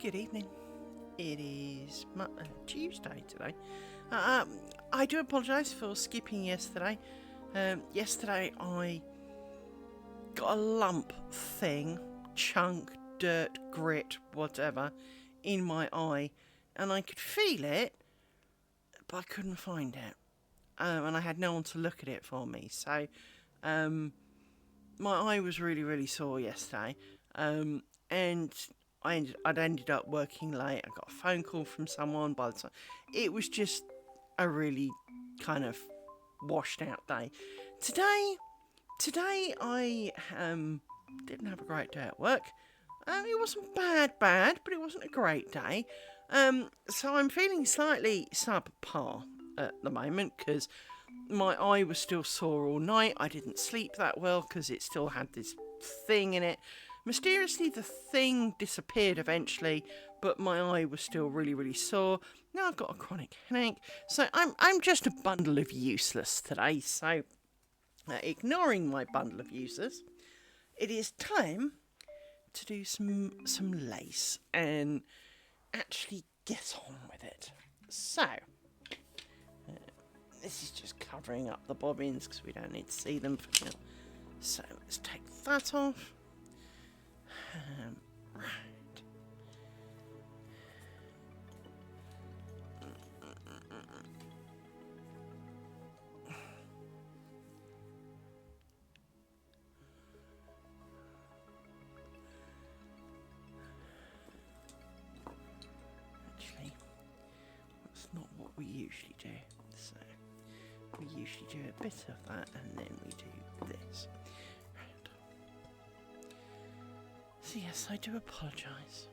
Good evening. It is Tuesday today. I do apologise for skipping yesterday. Yesterday I got a lump thing, chunk, dirt, grit, whatever, in my eye, and I could feel it, but I couldn't find it. And I had no one to look at it for me. So my eye was really, really sore yesterday. And I'd ended up working late. I got a phone call from someone. By the time it was just a really kind of washed out day. Today I didn't have a great day at work. It wasn't bad, but it wasn't a great day. So I'm feeling slightly subpar at the moment because my eye was still sore all night. I didn't sleep that well because it still had this thing in it. Mysteriously, the thing disappeared eventually, but my eye was still really, really sore. Now I've got a chronic headache, so I'm just a bundle of useless today. So, ignoring my bundle of useless, it is time to do some lace and actually get on with it. So, this is just covering up the bobbins because we don't need to see them for now. So let's take that off. Right. Actually, that's not what we usually do. So we usually do a bit of that and then we do this. So yes, I do apologise.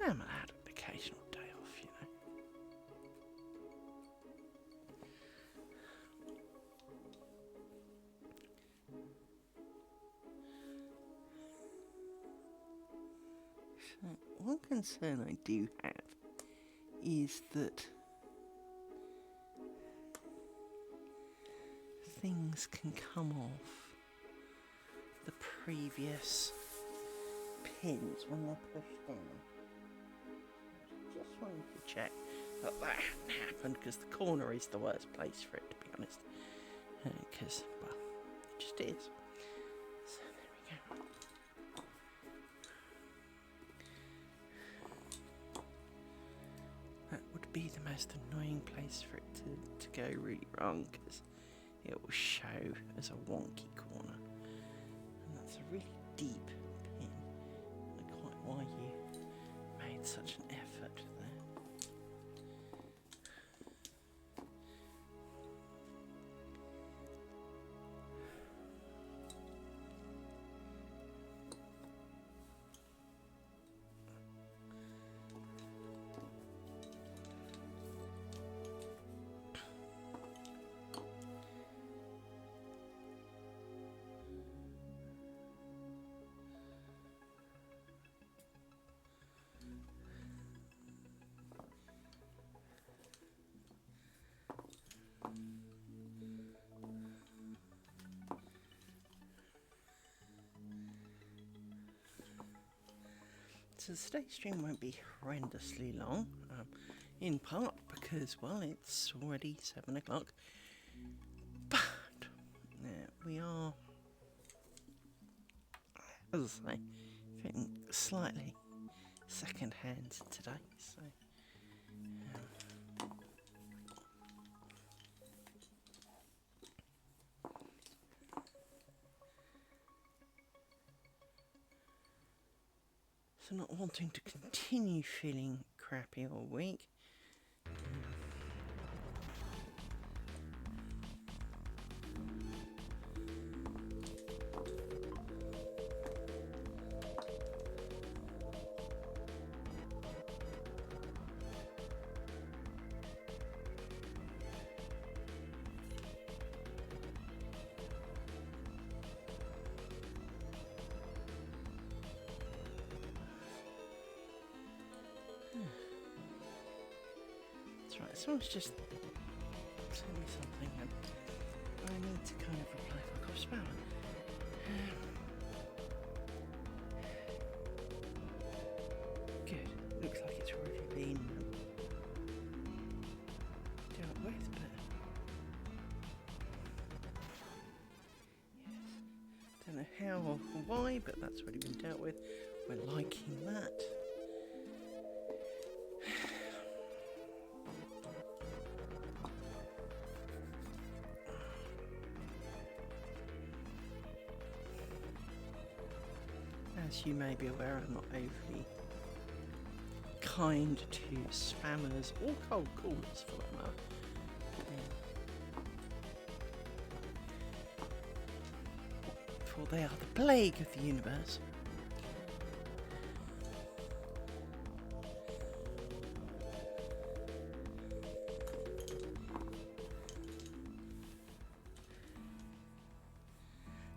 I am allowed an occasional day off, you know. So, one concern I do have is that things can come off the previous pins when they're pushed down. Just wanted to check that hadn't happened because the corner is the worst place for it, to be honest. Because, well, it just is. So there we go. That would be the most annoying place for it to go really wrong because it will show as a wonky corner. That's a really deep pin. I don't know quite why you made such an effort there. So today's stream won't be horrendously long, in part because, well, it's already 7 o'clock, but we are, as I say, feeling slightly second hand today, so So not wanting to continue feeling crappy all week. Right, someone's just sent me something and I need to kind of reply fuck off spam. or why, but that's already been dealt with. We're liking that. As you may be aware, I'm not overly kind to spammers or cold callers for that matter. For they are the plague of the universe.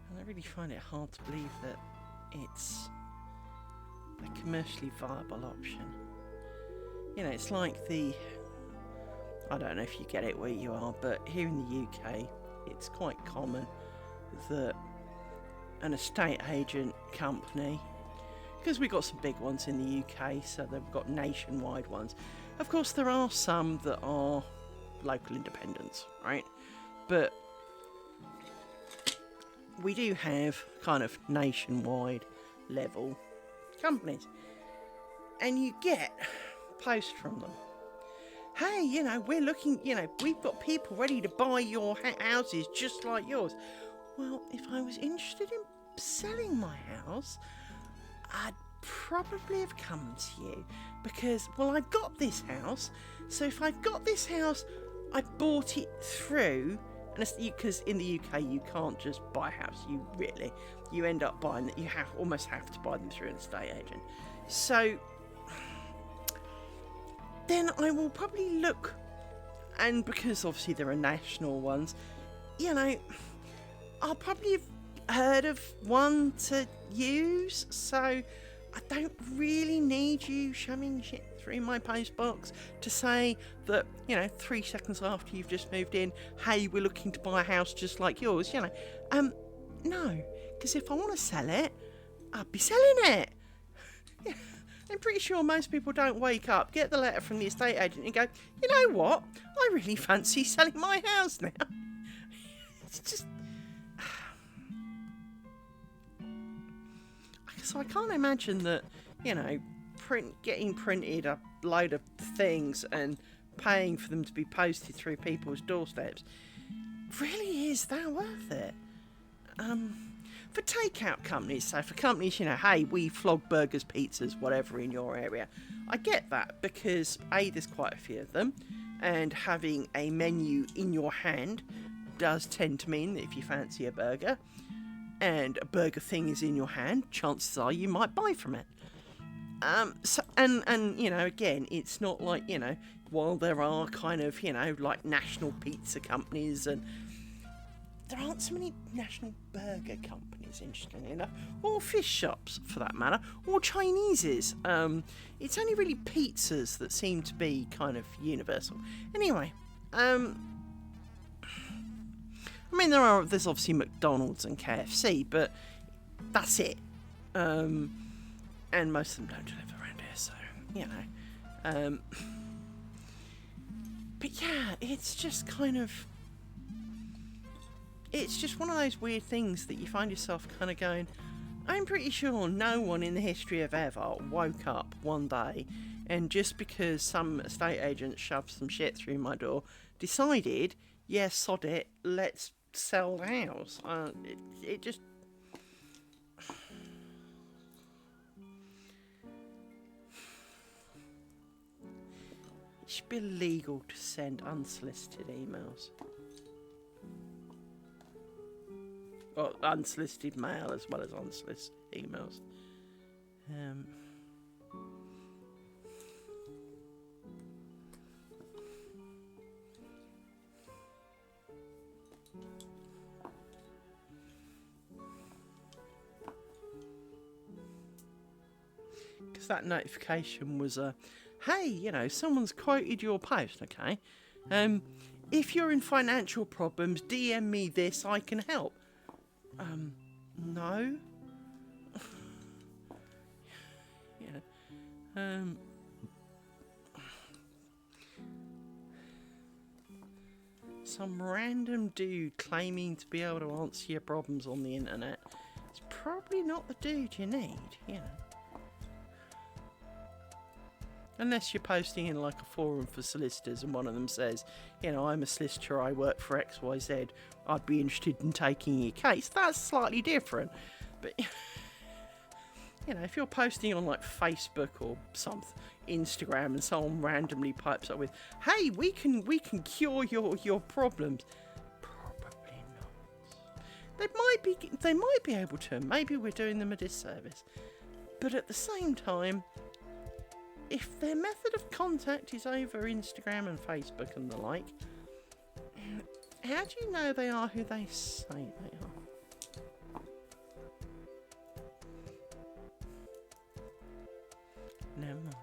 And I really find it hard to believe that it's a commercially viable option. You know, it's like I don't know if you get it where you are, but here in the UK, it's quite common that an estate agent company, because we've got some big ones in the UK, so they've got nationwide ones. Of course, there are some that are local independents, right? But we do have kind of nationwide level companies, and you get posts from them. Hey, you know, we're looking, you know, we've got people ready to buy your houses just like yours. Well, if I was interested in selling my house, I'd probably have come to you because, well, I've got this house. So if I've got this house, I bought it through. And because in the UK you can't just buy a house, you end up buying it. You almost have to buy them through an estate agent. So then I will probably look, and because obviously there are national ones, you know, I'll probably have heard of one to use. So I don't really need you shoving shit through my postbox to say that, you know, 3 seconds after you've just moved in, hey, we're looking to buy a house just like yours, you know. No, because if I want to sell it, I'd be selling it. Yeah, I'm pretty sure most people don't wake up, get the letter from the estate agent and go, you know what, I really fancy selling my house now. It's just... So I can't imagine that, you know, getting printed a load of things and paying for them to be posted through people's doorsteps really is that worth it. For takeout companies, so for companies, you know, hey, we flog burgers, pizzas, whatever in your area, I get that because A, there's quite a few of them, and having a menu in your hand does tend to mean that if you fancy a burger and a burger thing is in your hand, chances are you might buy from it. So, and you know, again, it's not like, you know, while there are kind of, you know, like national pizza companies, and there aren't so many national burger companies, interestingly enough, or fish shops for that matter, or Chinese's. It's only really pizzas that seem to be kind of universal. Anyway, I mean, there's obviously McDonald's and KFC, but that's it. And most of them don't live around here, so, you know. But yeah, it's just kind of... It's just one of those weird things that you find yourself kind of going, I'm pretty sure no one in the history of ever woke up one day and just because some estate agent shoved some shit through my door, decided, yeah, sod it, let's sell the house. It just... It should be illegal to send unsolicited emails. Or unsolicited mail as well as unsolicited emails. Because that notification was hey, you know, someone's quoted your post, okay? If you're in financial problems, DM me this, I can help. No. Yeah. Some random dude claiming to be able to answer your problems on the internet is probably probably not the dude you need, you know. Unless you're posting in like a forum for solicitors and one of them says, you know, I'm a solicitor, I work for XYZ, I'd be interested in taking your case. That's slightly different. But, you know, if you're posting on like Facebook or something, Instagram, and someone randomly pipes up with, hey, we can cure your problems. Probably not. They might be able to. Maybe we're doing them a disservice. But at the same time, if their method of contact is over Instagram and Facebook and the like, how do you know they are who they say they are? Never mind.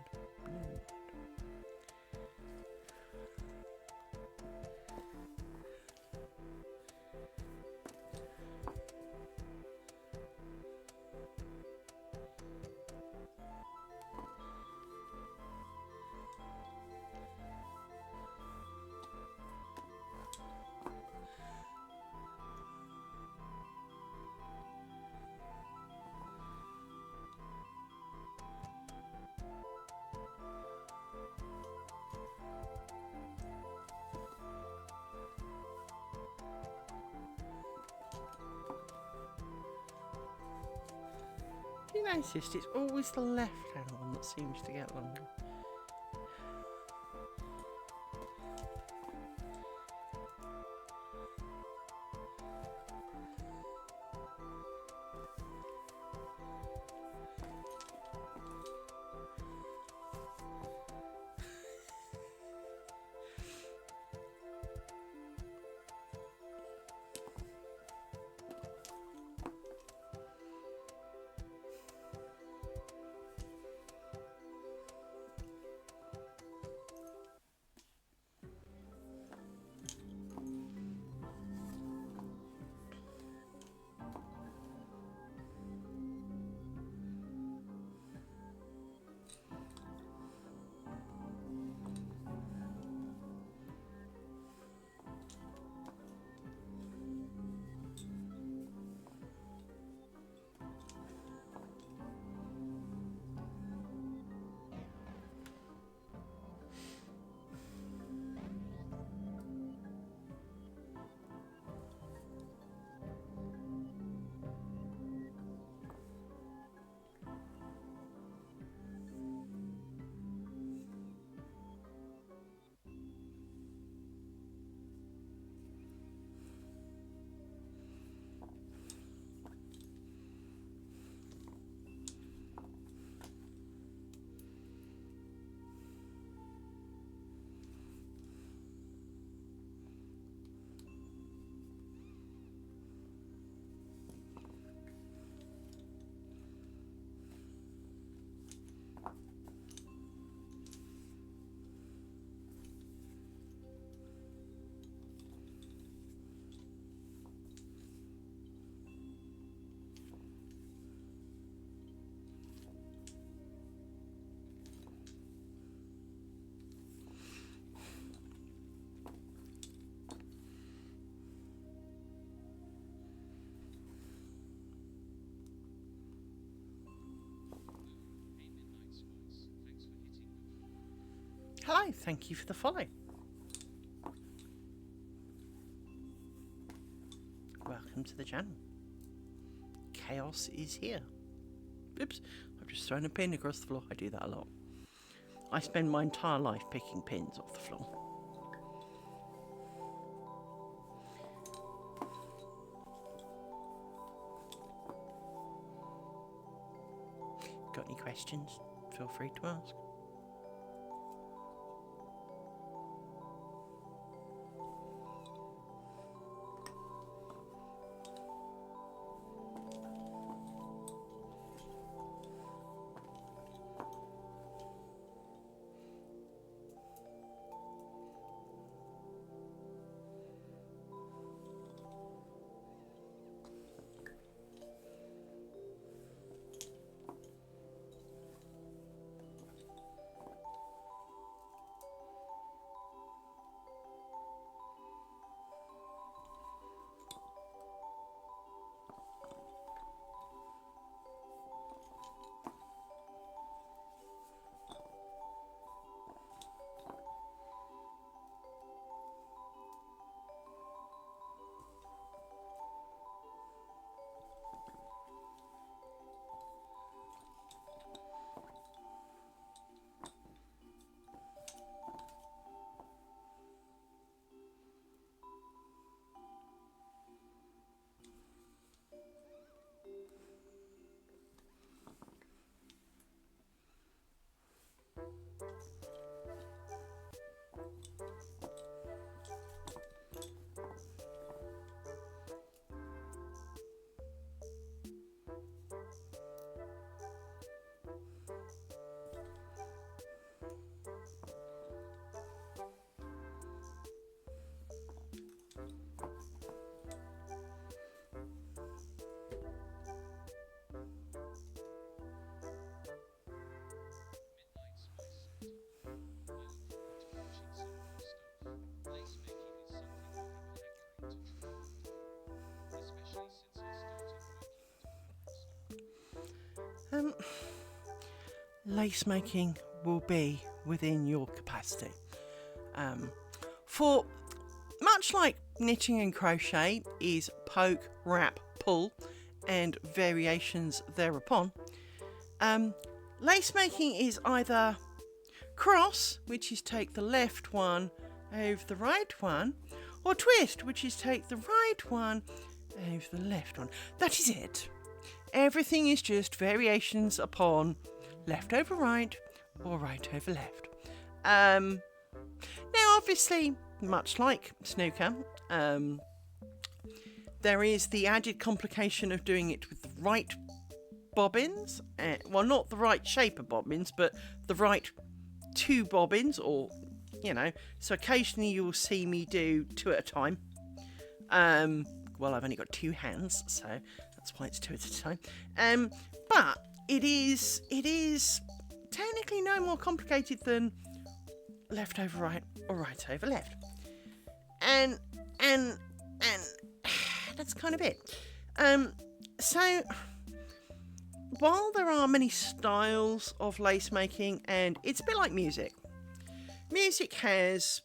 You noticed it's always the left-hand one that seems to get longer. Hello, thank you for the follow. Welcome to the channel. Chaos is here. Oops, I've just thrown a pin across the floor. I do that a lot. I spend my entire life picking pins off the floor. Got any questions? Feel free to ask. lace making will be within your capacity. For much like knitting and crochet is poke, wrap, pull, and variations thereupon, lace making is either cross, which is take the left one over the right one, or twist, which is take the right one over the left one. That is it. Everything is just variations upon left over right or right over left. Now, obviously, much like snooker, there is the added complication of doing it with the right bobbins. Well, not the right shape of bobbins, but the right two bobbins, or, so occasionally you'll see me do 2 at a time. Well, I've only got 2 hands, so that's why it's 2 at a time. But it is technically no more complicated than left over right or right over left. And that's kind of it. So while there are many styles of lace making, and it's a bit like music has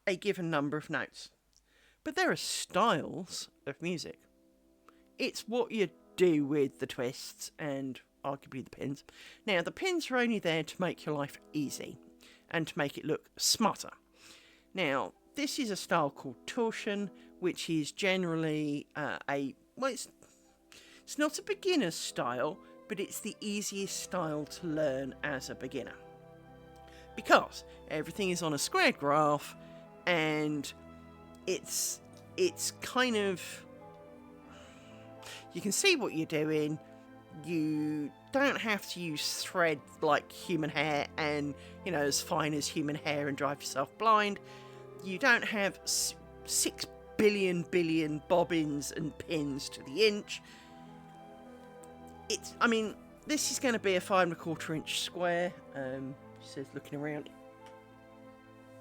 a given number of notes, but there are styles of music. It's what you do with the twists and arguably the pins. Now, the pins are only there to make your life easy and to make it look smarter. Now, this is a style called torchon, which is generally it's not a beginner's style, but it's the easiest style to learn as a beginner. Because everything is on a squared graph, and it's kind of, you can see what you're doing. You don't have to use thread like human hair and, as fine as human hair and drive yourself blind. You don't have 6 billion bobbins and pins to the inch. This is going to be a 5 1/4 inch square. She says, looking around.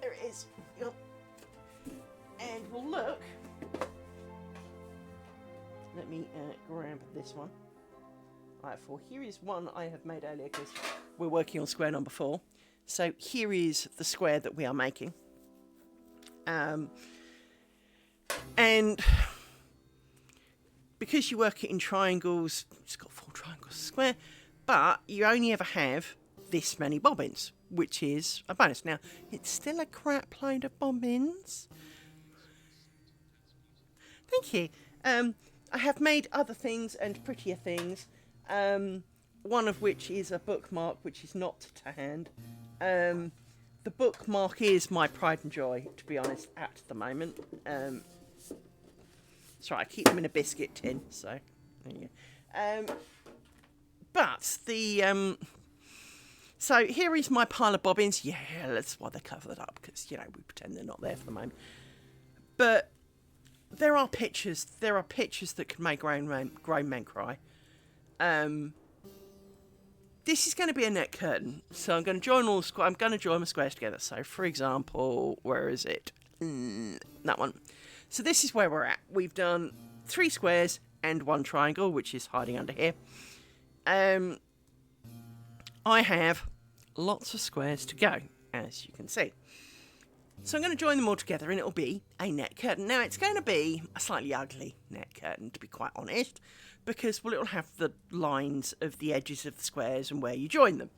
There it is. And we'll look. Let me grab this one. Right, here is one I have made earlier because we're working on square number 4. So here is the square that we are making. And because you work it in triangles, it's got 4 triangles a square, but you only ever have this many bobbins, which is a bonus. Now, it's still a crap load of bobbins. Thank you. I have made other things and prettier things, one of which is a bookmark, which is not to hand. The bookmark is my pride and joy, to be honest, at the moment. That's right, I keep them in a biscuit tin, so there you go. But so here is my pile of bobbins. Yeah, that's why they cover it up, because, we pretend they're not there for the moment. But there are pictures that can make grown men cry. This is going to be a net curtain, so I'm going to join my squares together. So, for example, where is it? That one. So this is where we're at. We've done 3 squares and 1 triangle, which is hiding under here. I have lots of squares to go, as you can see. So I'm going to join them all together, and it'll be a net curtain. Now, it's going to be a slightly ugly net curtain, to be quite honest, because, it'll have the lines of the edges of the squares and where you join them.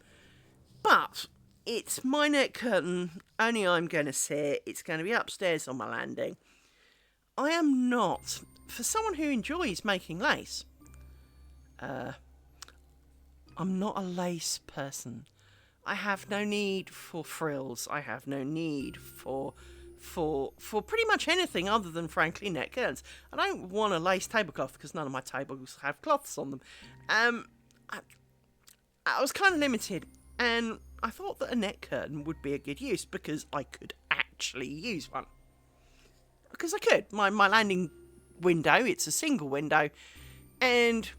But it's my net curtain, only I'm going to see it. It's going to be upstairs on my landing. I am not, for someone who enjoys making lace, I'm not a lace person. I have no need for frills. I have no need for pretty much anything other than, frankly, net curtains. I don't want a lace tablecloth because none of my tables have cloths on them. I was kind of limited, and I thought that a net curtain would be a good use because I could actually use one. Because I could. My landing window, it's a single window, and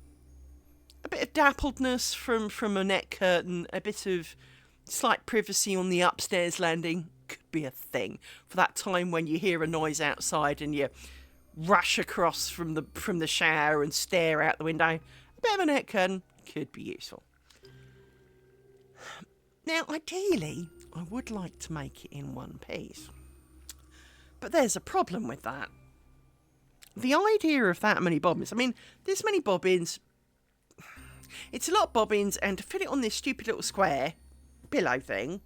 a bit of dappledness from a net curtain, a bit of slight privacy on the upstairs landing could be a thing for that time when you hear a noise outside and you rush across from the shower and stare out the window. A bit of a net curtain could be useful. Now, ideally, I would like to make it in one piece. But there's a problem with that. The idea of that many bobbins, I mean, this many bobbins, it's a lot of bobbins, and to fit it on this stupid little square pillow thing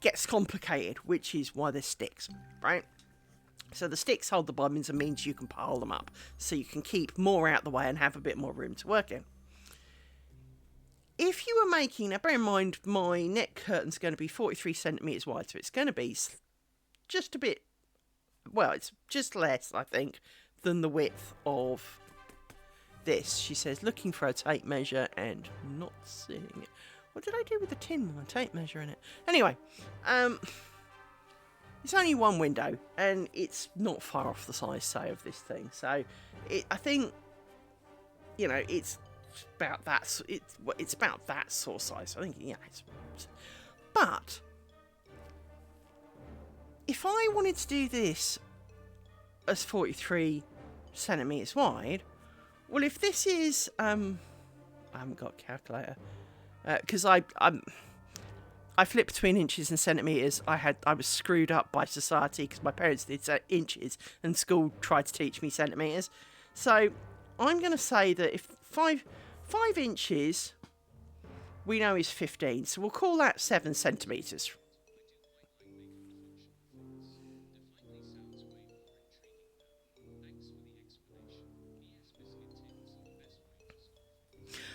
gets complicated, which is why there's sticks, right? So the sticks hold the bobbins and means you can pile them up, so you can keep more out the way and have a bit more room to work in. If you were making, now bear in mind my neck curtain's going to be 43 centimetres wide, so it's going to be just a bit, well, it's just less, I think, than the width of this. She says, looking for a tape measure and not seeing it. What did I do with the tin with my tape measure in it? Anyway, it's only one window, and it's not far off the size, say, of this thing. So, I think, you know, it's about that. It's about that sort of size. I think, yeah. But if I wanted to do this as 43 centimetres wide, well, if this is, I haven't got a calculator, because I flip between inches and centimetres. I was screwed up by society because my parents did inches and school tried to teach me centimetres. So I'm going to say that if 5 inches we know is 15, so we'll call that 7 centimetres.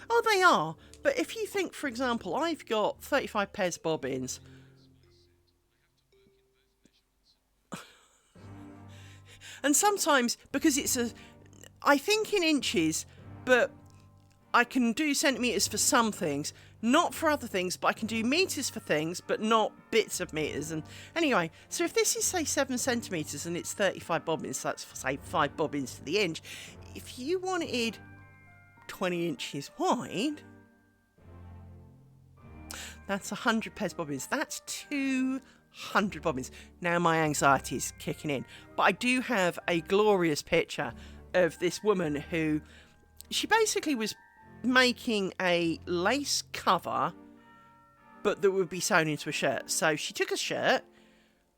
Oh, they are. But if you think, for example, I've got 35 pairs of bobbins. And sometimes, because I think in inches, but I can do centimetres for some things, not for other things, but I can do metres for things, but not bits of metres. And anyway, so if this is, say, 7 centimetres and it's 35 bobbins, so that's, say, 5 bobbins to the inch. If you wanted 20 inches wide, that's 100 pairs of bobbins. That's 200 bobbins. Now my anxiety is kicking in. But I do have a glorious picture of this woman who, she basically was making a lace cover, but that would be sewn into a shirt. So she took a shirt,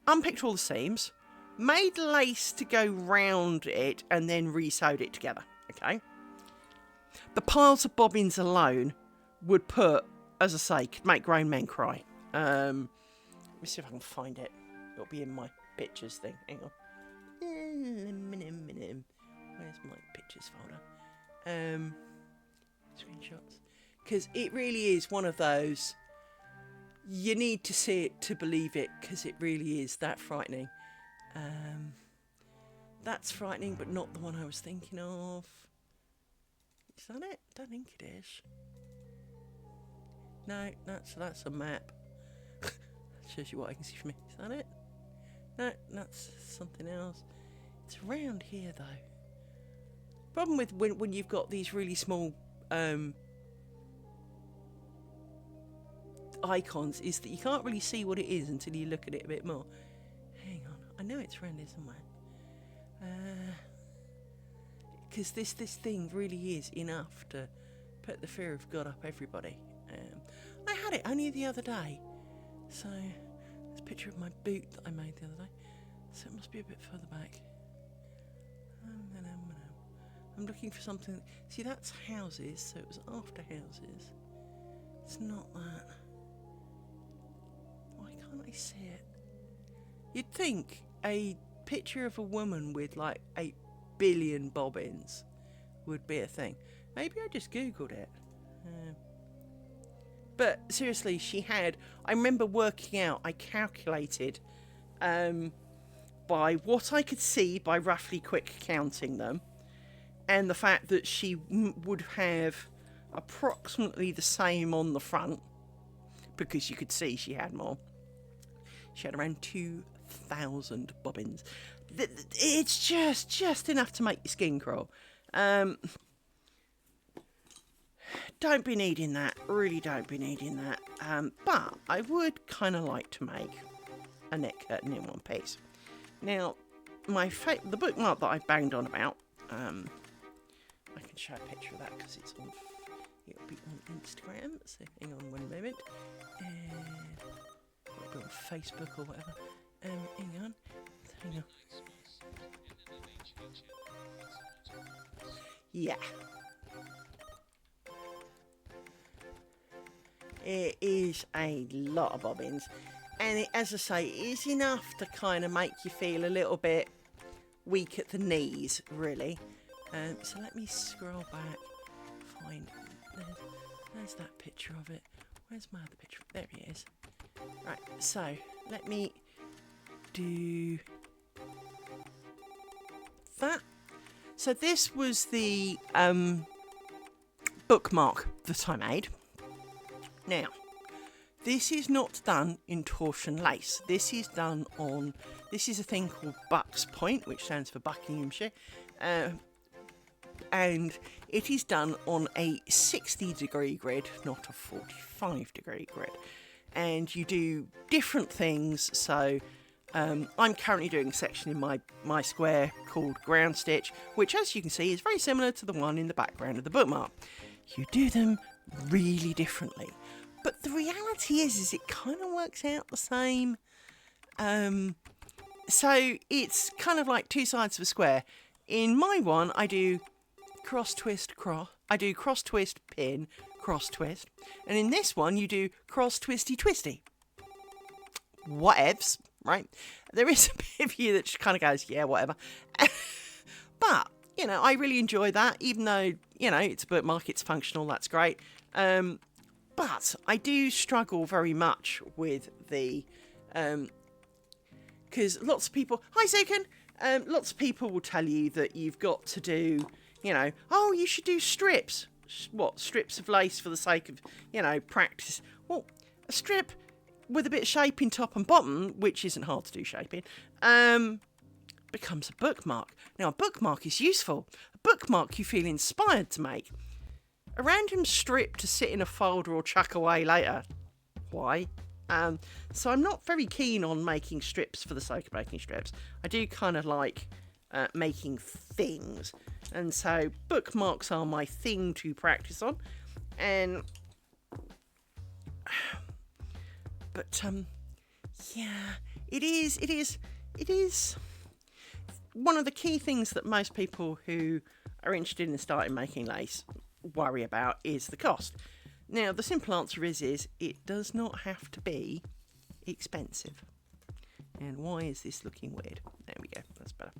unpicked all the seams, made lace to go round it, and then re-sewed it together. Okay? The piles of bobbins alone would put, as I say, could make grown men cry. Let me see if I can find it. It'll be in my pictures thing. Hang on. Where's my pictures folder? Screenshots. Because it really is one of those, you need to see it to believe it, because it really is that frightening. That's frightening, but not the one I was thinking of. Is that it? I don't think it is. No, that's a map. Shows you what I can see from me. Is that it? No, that's something else. It's around here though. Problem with when you've got these really small icons is that you can't really see what it is until you look at it a bit more. Hang on, I know it's around here somewhere. Because this thing really is enough to put the fear of God up everybody. I had it only the other day. So, there's a picture of my boot that I made the other day. So it must be a bit further back. I'm looking for something. See, that's houses, so it was after houses. It's not that. Why can't I see it? You'd think a picture of a woman with like 8 billion bobbins would be a thing. Maybe I just googled it. But seriously, she had, I remember working out, I calculated by what I could see by roughly quick counting them, and the fact that she would have approximately the same on the front, because you could see she had more. She had around 2,000 bobbins. It's just enough to make your skin crawl. Don't be needing that. Really don't be needing that. But I would kind of like to make a neck curtain in one piece. Now, the bookmark that I banged on about, I can show a picture of that because it's on it'll be on Instagram. So hang on one moment. And it'll be on Facebook or whatever. Hang on. Yeah. It is a lot of bobbins. And it, as I say, it is enough to kind of make you feel a little bit weak at the knees, really. So let me scroll back. Fine. There's that picture of it. Where's my other picture? There he is. Right, so let me do that. So this was the bookmark that I made. Now, this is not done in torchon lace. This is done on, this is a thing called Buck's Point, which stands for Buckinghamshire. And it is done on a 60-degree grid, not a 45-degree grid. And you do different things. So I'm currently doing a section in my square called ground stitch, which, as you can see, is very similar to the one in the background of the bookmark. You do them really differently. But the reality is it kind of works out the same. So it's kind of like two sides of a square. In my one, I do cross, twist, cross. I do cross, twist, pin, cross, twist. And in this one, you do cross, twisty, twisty. Whatevs, right? There is a bit of you that just kind of goes, yeah, whatever. But, you know, I really enjoy that, even though, you know, it's a bookmark, it's functional, that's great. But I do struggle very much with the, because lots of people, hi Zukin, lots of people will tell you that you've got to do, you know, oh, you should do strips. What, strips of lace for the sake of, you know, practice. Well, a strip with a bit of shaping top and bottom, which isn't hard to do shaping, becomes a bookmark. Now, a bookmark is useful. A bookmark you feel inspired to make. A random strip to sit in a folder or chuck away later. Why? So I'm not very keen on making strips for the sake of making strips. I do kind of like making things. And so bookmarks are my thing to practice on. And but yeah, it is one of the key things that most people who are interested in starting making lace worry about is the cost. Now, the simple answer is it does not have to be expensive. And why is this looking weird? There we go, that's better.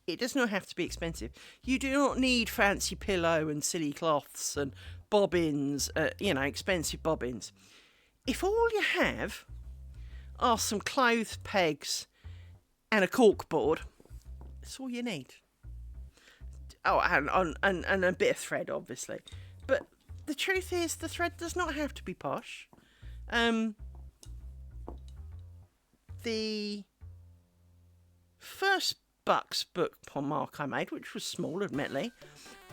It does not have to be expensive. You do not need fancy pillow and silly cloths and bobbins, you know, expensive bobbins. If all you have are some clothes pegs and a cork board, that's all you need. Oh, and a bit of thread, obviously. But the truth is, the thread does not have to be posh. The first Bucks bookmark I made, which was small, admittedly,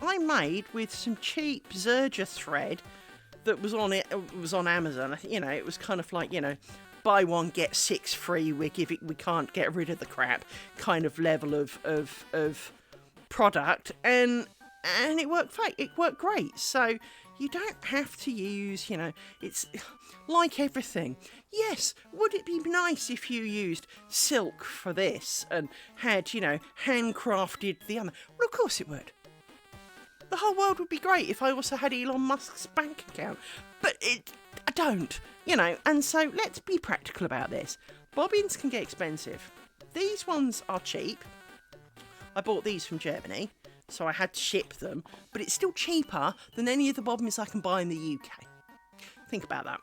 I made with some cheap Zerja thread that was on it. It was on Amazon. You know, it was kind of like, you know, buy one get 6 free. We can't get rid of the crap kind of level of product, and it worked great. It worked great. So you don't have to use, you know, it's like everything. Yes, would it be nice if you used silk for this and had, you know, handcrafted the other? Well, of course it would. The whole world would be great if I also had Elon Musk's bank account. But I don't, you know, and so let's be practical about this. Bobbins can get expensive. These ones are cheap. I bought these from Germany, so I had to ship them, but it's still cheaper than any of the bobbins I can buy in the UK. Think about that.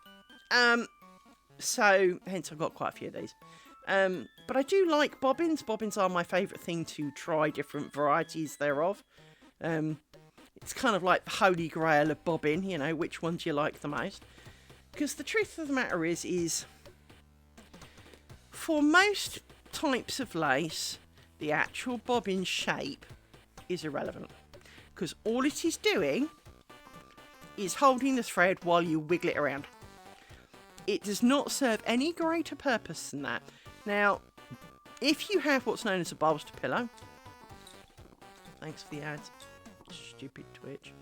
So, hence I've got quite a few of these. But I do like bobbins. Bobbins are my favourite thing to try different varieties thereof. It's kind of like the holy grail of bobbin, you know, which ones you like the most. Because the truth of the matter is for most types of lace, the actual bobbin shape is irrelevant. Because all it is doing is holding the thread while you wiggle it around. It does not serve any greater purpose than that. Now, if you have what's known as a bolster pillow, thanks for the ads, stupid twitch.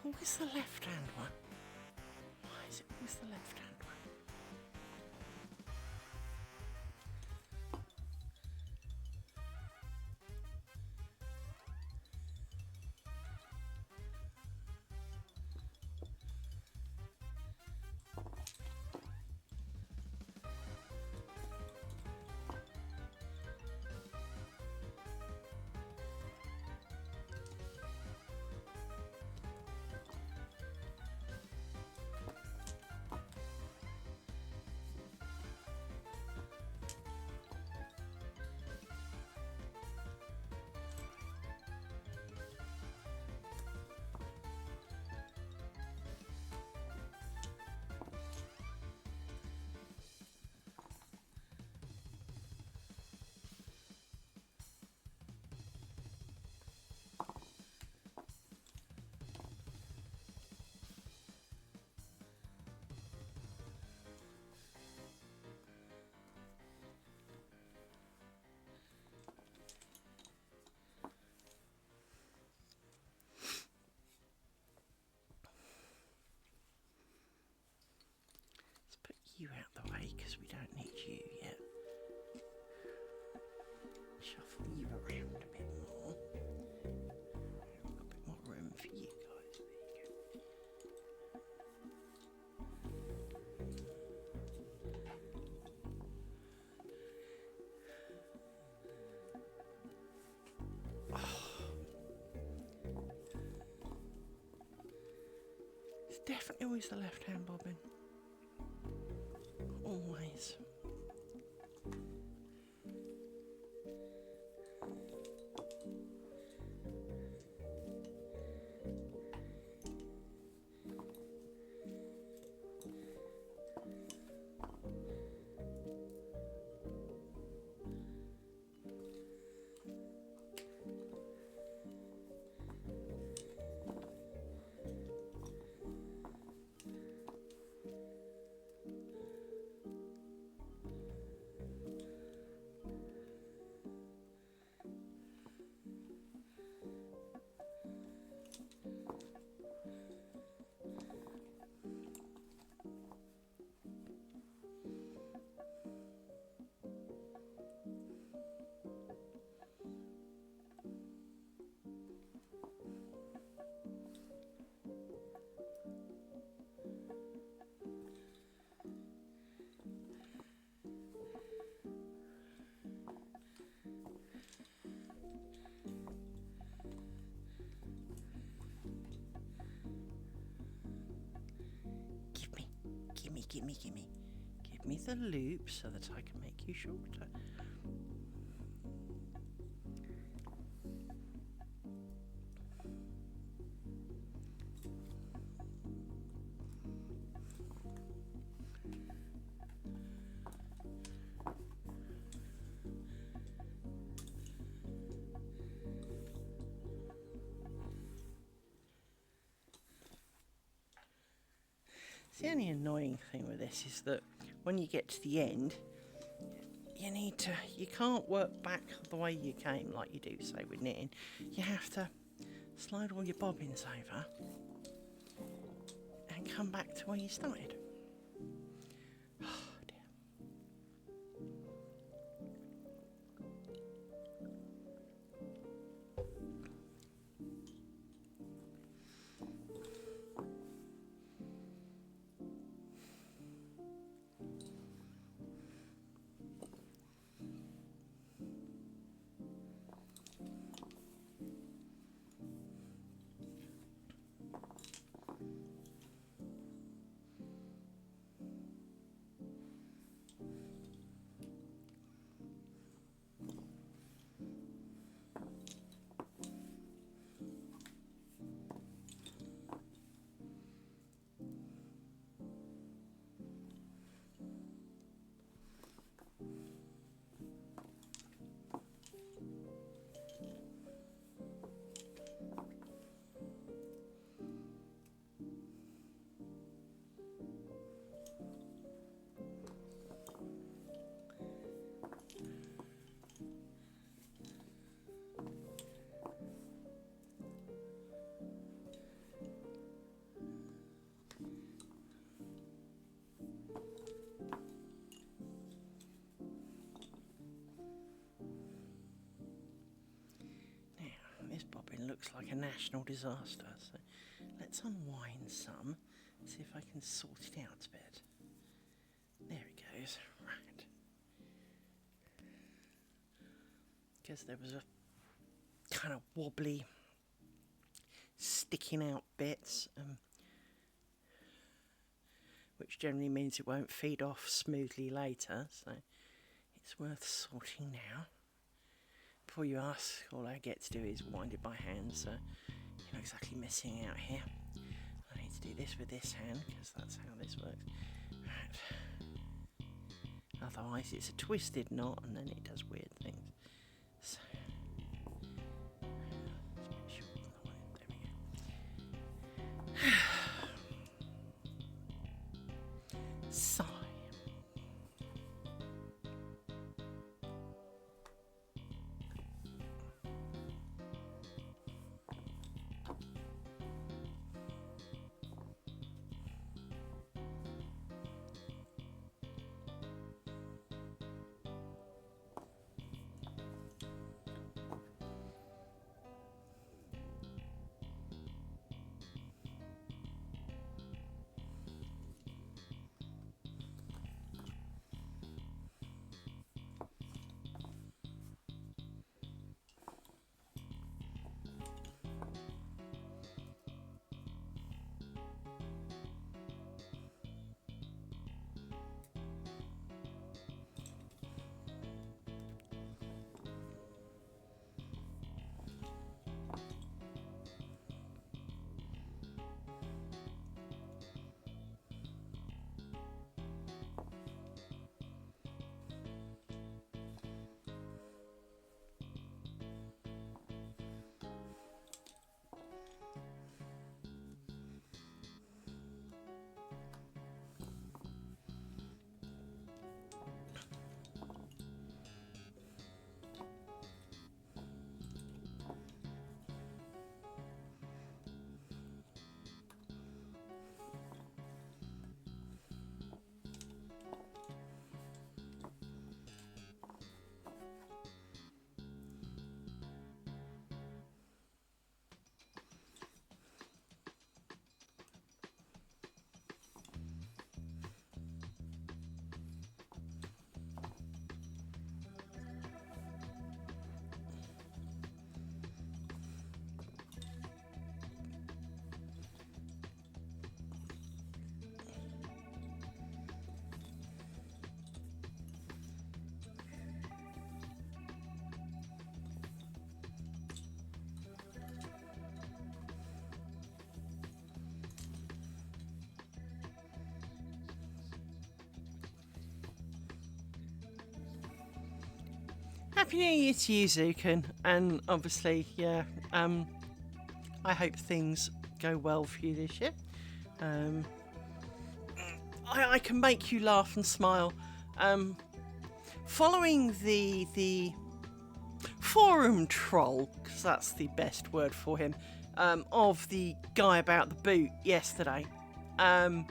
Always the left-hand one. Why is it always the left-hand one? You out the way because we don't need you yet. Shuffle you around a bit more. Got a bit more room for you guys. There you go. Oh. It's definitely always the left hand bobbin. Always. Gimme. Give me the loop so that I can make you shorter. The only annoying thing with this is that when you get to the end, you can't work back the way you came like you do, say, with knitting. You have to slide all your bobbins over and come back to where you started. Oh dear. This bobbin looks like a national disaster, so let's unwind some, see if I can sort it out a bit. There it goes, right. Because there was a kind of wobbly, sticking out bits, which generally means it won't feed off smoothly later, so it's worth sorting now. Before you ask, all I get to do is wind it by hand, so you're not exactly missing out here. I need to do this with this hand, because that's how this works. Right. Otherwise it's a twisted knot, and then it does weird things. So, let's make sure there we go. Sigh. Happy New Year to you, Zukin, and obviously, yeah, I hope things go well for you this year. I can make you laugh and smile. Following the forum troll, because that's the best word for him, of the guy about the boot yesterday, I've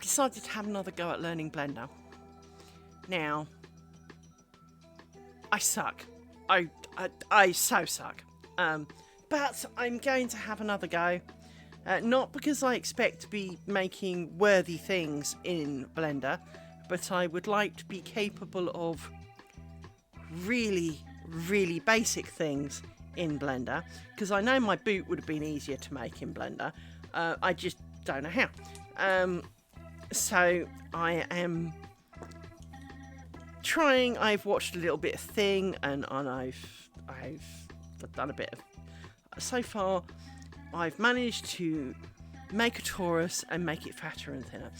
decided to have another go at learning Blender. Now, I suck. I so suck. But I'm going to have another go. Not because I expect to be making worthy things in Blender, but I would like to be capable of really, really basic things in Blender. Because I know my boot would have been easier to make in Blender. I just don't know how. So I am trying. I've watched a little bit of Thing, and I've done a bit of. So far, I've managed to make a torus and make it fatter and thinner.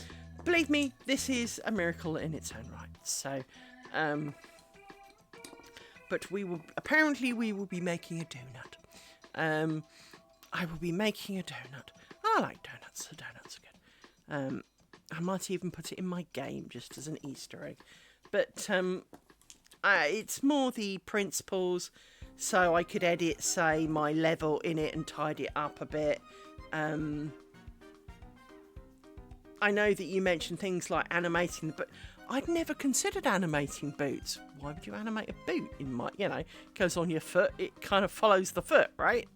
Believe me, this is a miracle in its own right. So, but we will be making a donut. I will be making a donut. I like donuts. The donuts are good. I might even put it in my game just as an Easter egg. But it's more the principles, so I could edit, say, my level in it and tidy it up a bit. I know that you mentioned things like animating, but I'd never considered animating boots. Why would you animate a boot in my, it goes on your foot, it kind of follows the foot, right?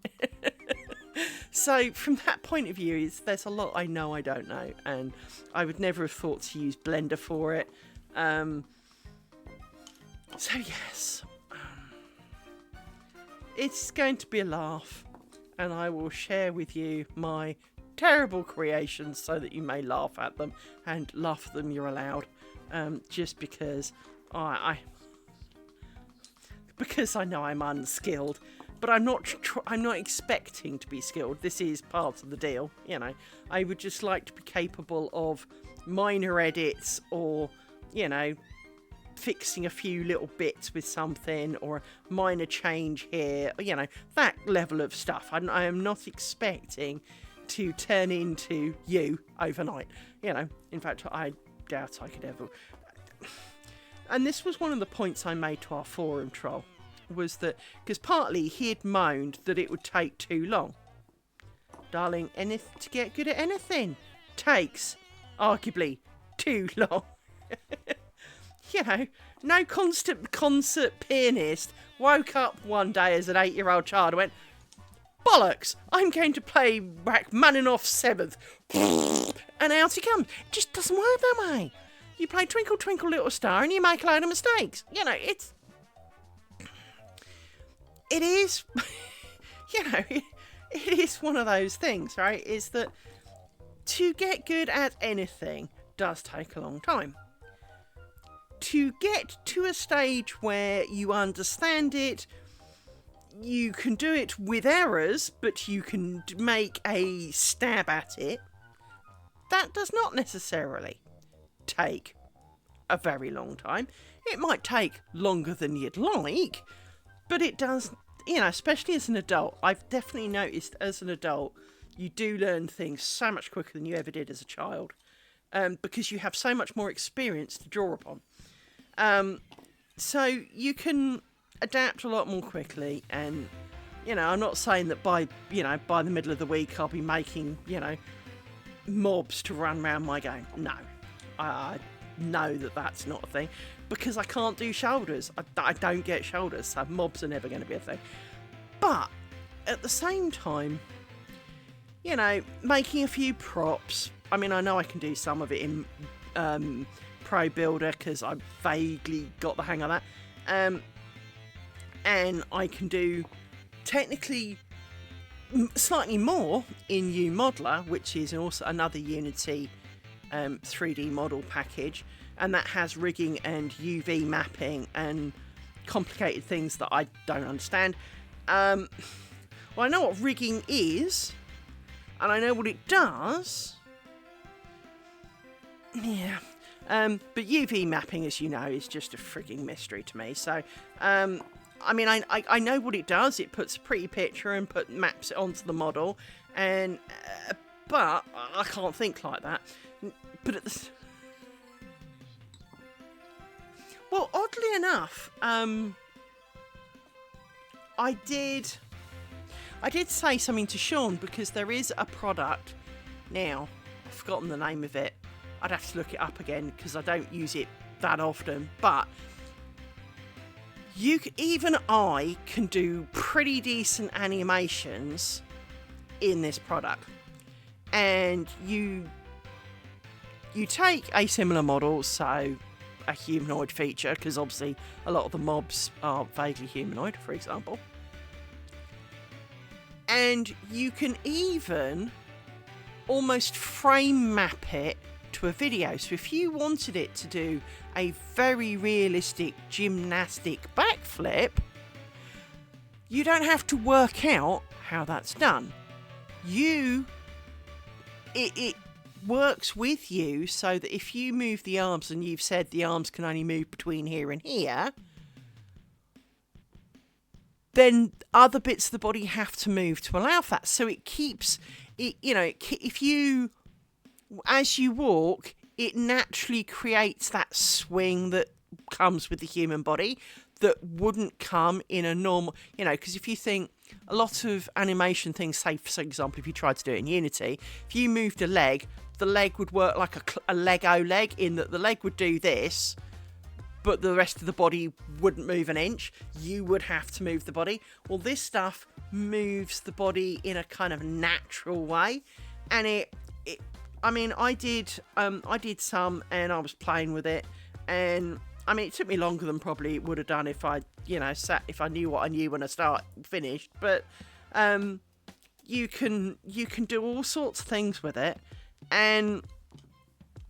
So from that point of view, there's a lot I know I don't know, and I would never have thought to use Blender for it. So yes, it's going to be a laugh, and I will share with you my terrible creations so that you may laugh at them, and laugh at them you're allowed, just because because I know I'm unskilled. But I'm not expecting to be skilled. This is part of the deal, I would just like to be capable of minor edits, or, fixing a few little bits with something, or a minor change here, that level of stuff. I am not expecting to turn into you overnight. In fact, I doubt I could ever. And this was one of the points I made to our forum troll. Was that because partly he had moaned that it would take too long. Darling, to get good at anything takes arguably too long. No concert pianist woke up one day as an 8-year-old child and went, bollocks, I'm going to play Rachmaninoff's Seventh. And out he comes. It just doesn't work that way. You play Twinkle Twinkle Little Star and you make a load of mistakes. It is, it is one of those things, right? Is that to get good at anything does take a long time. To get to a stage where you understand it, you can do it with errors, but you can make a stab at it, that does not necessarily take a very long time. It might take longer than you'd like, but it does, especially as an adult. I've definitely noticed as an adult, you do learn things so much quicker than you ever did as a child, because you have so much more experience to draw upon. So you can adapt a lot more quickly, and, I'm not saying that by the middle of the week I'll be making, mobs to run around my game. No, I know that that's not a thing. Because I can't do shoulders. I don't get shoulders, so mobs are never going to be a thing. But at the same time, making a few props. I mean, I know I can do some of it in Pro Builder because I've vaguely got the hang of that. And I can do technically slightly more in UModeler, which is also another Unity 3D model package. And that has rigging and UV mapping and complicated things that I don't understand. Well, I know what rigging is, and I know what it does. Yeah. But UV mapping, as you know, is just a frigging mystery to me. So, I know what it does. It puts a pretty picture and maps it onto the model. And But I can't think like that. But at the... Well, oddly enough, I did say something to Sean, because there is a product now. I've forgotten the name of it. I'd have to look it up again because I don't use it that often. But even I can do pretty decent animations in this product. And you take a similar model, so a humanoid feature, because obviously a lot of the mobs are vaguely humanoid, for example. And you can even almost frame map it to a video. So if you wanted it to do a very realistic gymnastic backflip, you don't have to work out how that's done. It works with you, so that if you move the arms, and you've said the arms can only move between here and here, then other bits of the body have to move to allow for that. So it keeps it, if you, as you walk, it naturally creates that swing that comes with the human body that wouldn't come in a normal, because if you think a lot of animation things, say for example, if you tried to do it in Unity, if you moved a leg, the leg would work like a Lego leg, in that the leg would do this, but the rest of the body wouldn't move an inch. You would have to move the body. Well, this stuff moves the body in a kind of natural way, and I did some, and I was playing with it, and it took me longer than probably it would have done if I knew what I knew when I finished. But you can do all sorts of things with it, and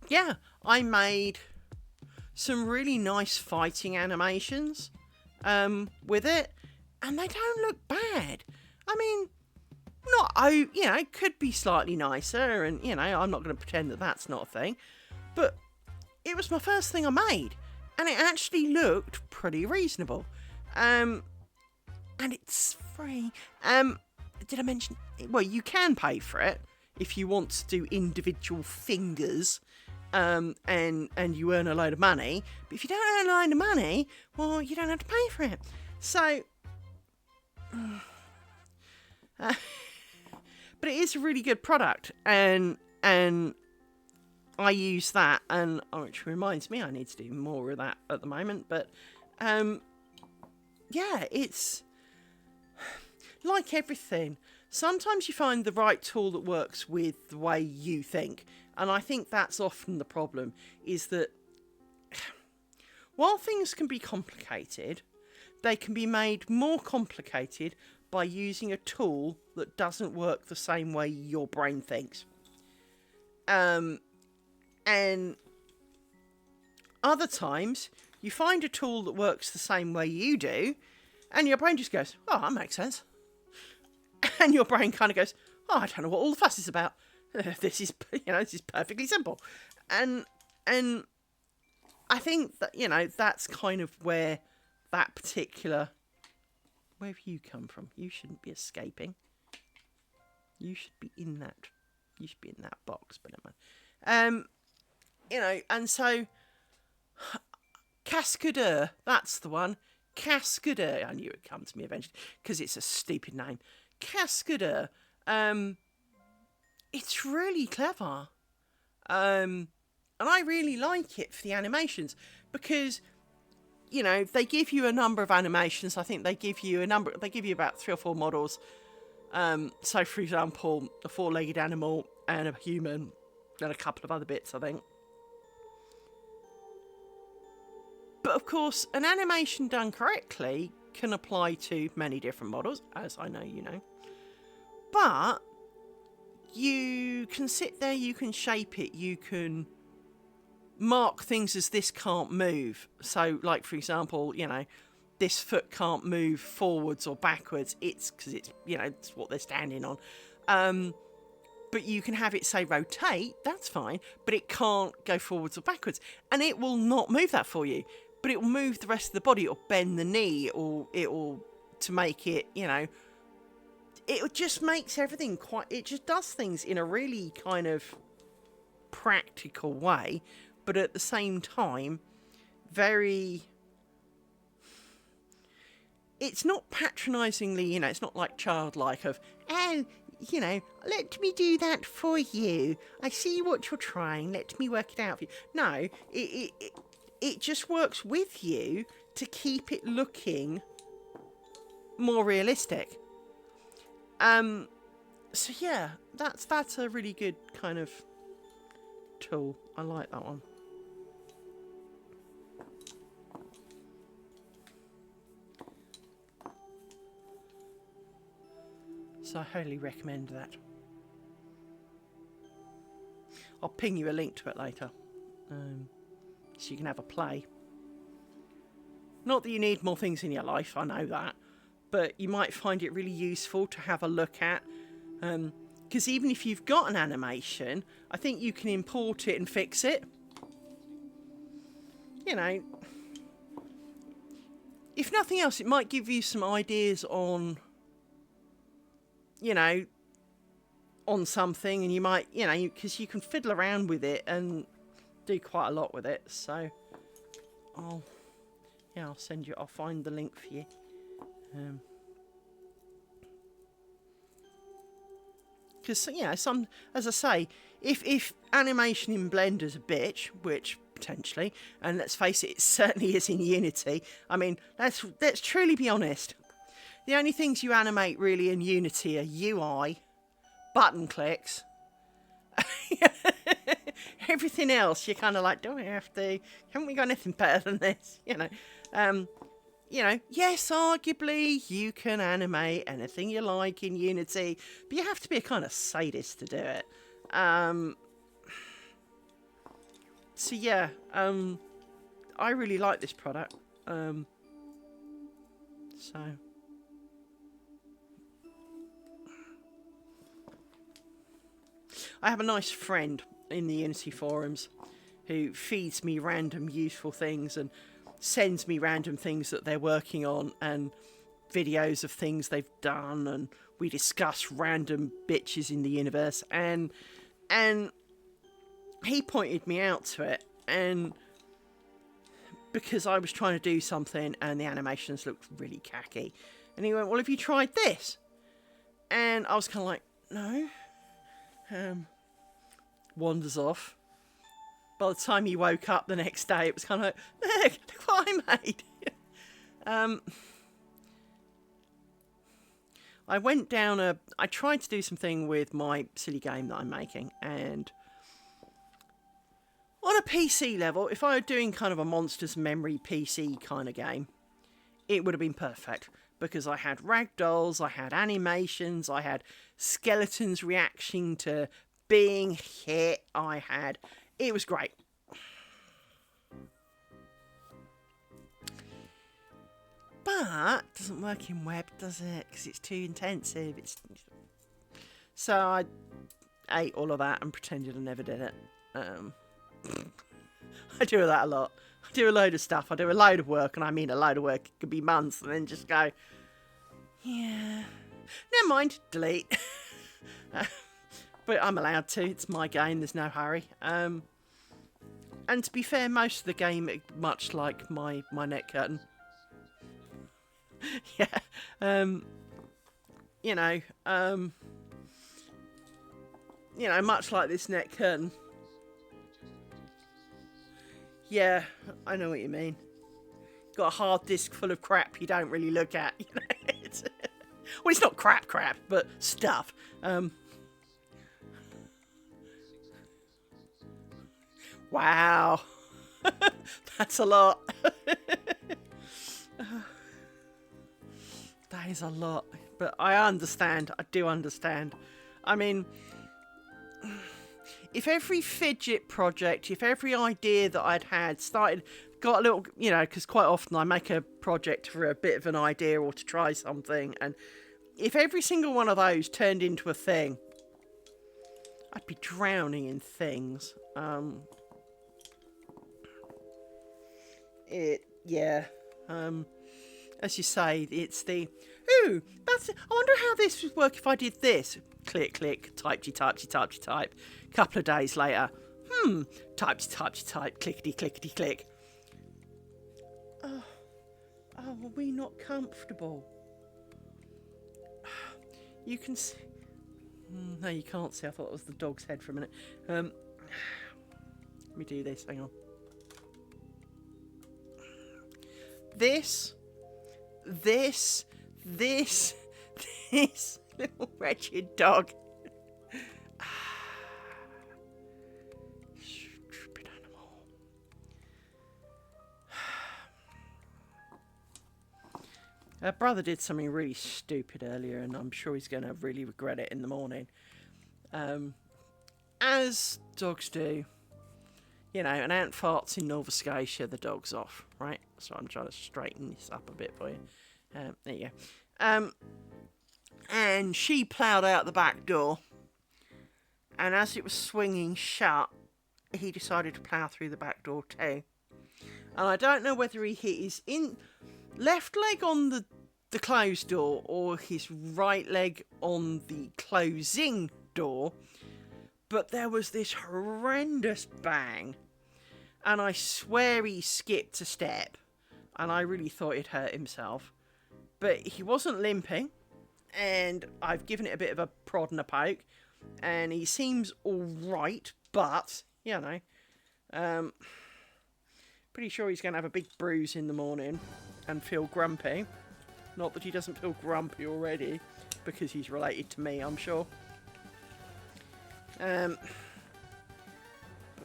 yeah, I made some really nice fighting animations with it, and they don't look bad. It could be slightly nicer, and I'm not going to pretend that that's not a thing, but it was my first thing I made, and it actually looked pretty reasonable. And it's free. Did I mention? Well, you can pay for it if you want to do individual fingers, and you earn a load of money. But if you don't earn a load of money, well, you don't have to pay for it. So, but it is a really good product, and I use that, and which reminds me, I need to do more of that at the moment. But yeah, it's like everything. Sometimes you find the right tool that works with the way you think. And I think that's often the problem, is that while things can be complicated, they can be made more complicated by using a tool that doesn't work the same way your brain thinks. And other times, you find a tool that works the same way you do, and your brain just goes, oh, that makes sense. And your brain kind of goes, oh, I don't know what all the fuss is about. This is perfectly simple. And I think that, that's kind of where that particular... Where have you come from? You shouldn't be escaping. You should be in that box, but never mind. And so... Cascadeur, that's the one. Cascadeur. I knew it would come to me eventually, because it's a stupid name. Cascadeur. It's really clever. And I really like it for the animations, because, they give you a number of animations. I think they give you about 3 or 4 models. So, for example, a 4-legged animal and a human, and a couple of other bits, I think. But of course, an animation done correctly can apply to many different models, as I know you know. But you can sit there, you can shape it, you can mark things as this can't move. So, like, for example, this foot can't move forwards or backwards. It's because it's what they're standing on. But you can have it say rotate, that's fine, but it can't go forwards or backwards. And it will not move that for you. But it will move the rest of the body. It'll bend the knee, or it'll, to make it, it just makes everything quite, it just does things in a really kind of practical way, but at the same time, very, it's not patronisingly, you know, it's not like childlike of, oh, you know, let me do that for you. I see what you're trying. Let me work it out for you. No, it just works with you to keep it looking more realistic. So yeah, that's a really good kind of tool. I like that one. So I highly recommend that. I'll ping you a link to it later, so you can have a play. Not that you need more things in your life, I know that, but you might find it really useful to have a look at. Because even if you've got an animation, I think you can import it and fix it. You know, if nothing else, it might give you some ideas on, you know, on something, and you might, you know, because you can fiddle around with it and do quite a lot with it. So I'll send you, I'll find the link for you. Because, you know, some, as I say, if animation in Blender's a bitch, which potentially, and let's face it, it certainly is in Unity. I mean, let's truly be honest. The only things you animate really in Unity are UI, button clicks. Everything else, you're kind of like, do I have to? Haven't we got anything better than this? You know, yes, arguably you can animate anything you like in Unity, but you have to be a kind of sadist to do it. So yeah, I really like this product. So I have a nice friend in the Unity forums who feeds me random useful things and sends me random things that they're working on and videos of things they've done, and we discuss random bitches in the universe, and he pointed me out to it, and because I was trying to do something and the animations looked really cacky, and he went, well, have you tried this? And I was kind of like, no. Wanders off. By the time he woke up the next day, it was kind of like, look what I made. I went down I tried to do something with my silly game that I'm making, and on a PC level, if I were doing kind of a Monsters Memory PC kind of game, it would have been perfect, because I had ragdolls, I had animations, I had skeletons reacting to being hit, it was great. But it doesn't work in web, does it? Because it's too intensive. So I ate all of that and pretended I never did it. I do that a lot. I do a load of stuff. I do a load of work, and I mean a load of work. It could be months, and then just go, yeah, never mind, delete. But I'm allowed to. It's my game. There's no hurry. And to be fair, most of the game, much like my net curtain. Yeah. Much like this net curtain. Yeah, I know what you mean. Got a hard disk full of crap you don't really look at. You know? Well, it's not crap, but stuff. Wow. That's a lot. That is a lot. But I understand. I do understand. I mean, if every fidget project, if every idea that I'd had got a little, you know, because quite often I make a project for a bit of an idea or to try something, and if every single one of those turned into a thing, I'd be drowning in things. As you say, it's the Ooh, that's. I wonder how this would work if I did this. Click, click, type. Couple of days later, type, clickety, clickety, click. Oh, are we not comfortable? You can see. No, you can't see. I thought it was the dog's head for a minute. Let me do this. Hang on. This little wretched dog. Stupid animal. Her brother did something really stupid earlier, and I'm sure he's going to really regret it in the morning. As dogs do. You know, an ant farts in Nova Scotia, the dog's off, right? So I'm trying to straighten this up a bit for you. There you go. And she ploughed out the back door. And as it was swinging shut, he decided to plough through the back door too. And I don't know whether he hit his left leg on the closed door or his right leg on the closing door. But there was this horrendous bang. And I swear he skipped a step. And I really thought he'd hurt himself. But he wasn't limping. And I've given it a bit of a prod and a poke. And he seems alright. But, you know. Pretty sure he's going to have a big bruise in the morning. And feel grumpy. Not that he doesn't feel grumpy already. Because he's related to me, I'm sure. But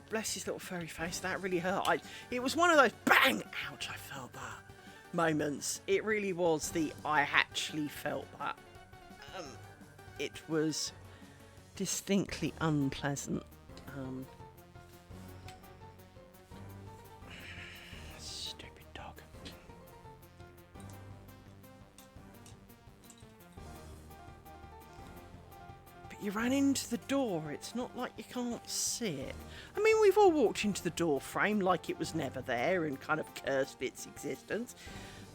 bless his little furry face, that really hurt. It was one of those bang, ouch, I felt that moments. It really was I actually felt that. It was distinctly unpleasant. Stupid dog. You ran into the door. It's not like you can't see it. I mean, we've all walked into the door frame like it was never there and kind of cursed its existence.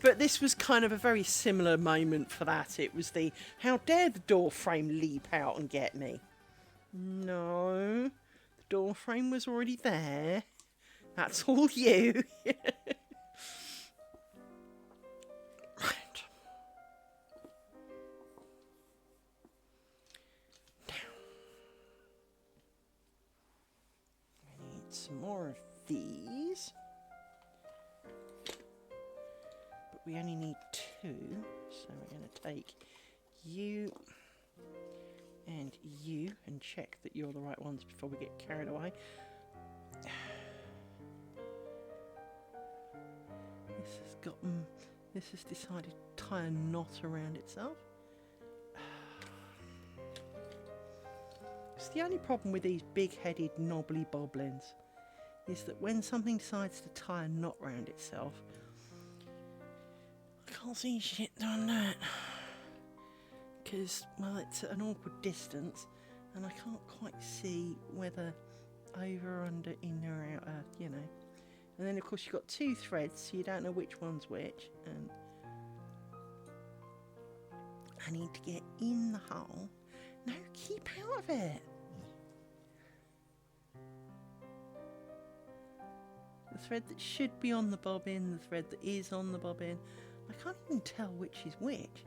But this was kind of a very similar moment for that. It was how dare the door frame leap out and get me? No, the door frame was already there. That's all you. Some more of these, but we only need 2, so we're going to take you and you and check that you're the right ones before we get carried away. This has decided to tie a knot around itself. It's the only problem with these big-headed knobbly boblins is that when something decides to tie a knot round itself, I can't see shit doing that. Because, well, it's at an awkward distance, and I can't quite see whether over, under, inner, or outer, you know. And then, of course, you've got 2 threads, so you don't know which one's which. And I need to get in the hole. No, keep out of it. The thread that should be on the bobbin, the thread that is on the bobbin. I can't even tell which is which.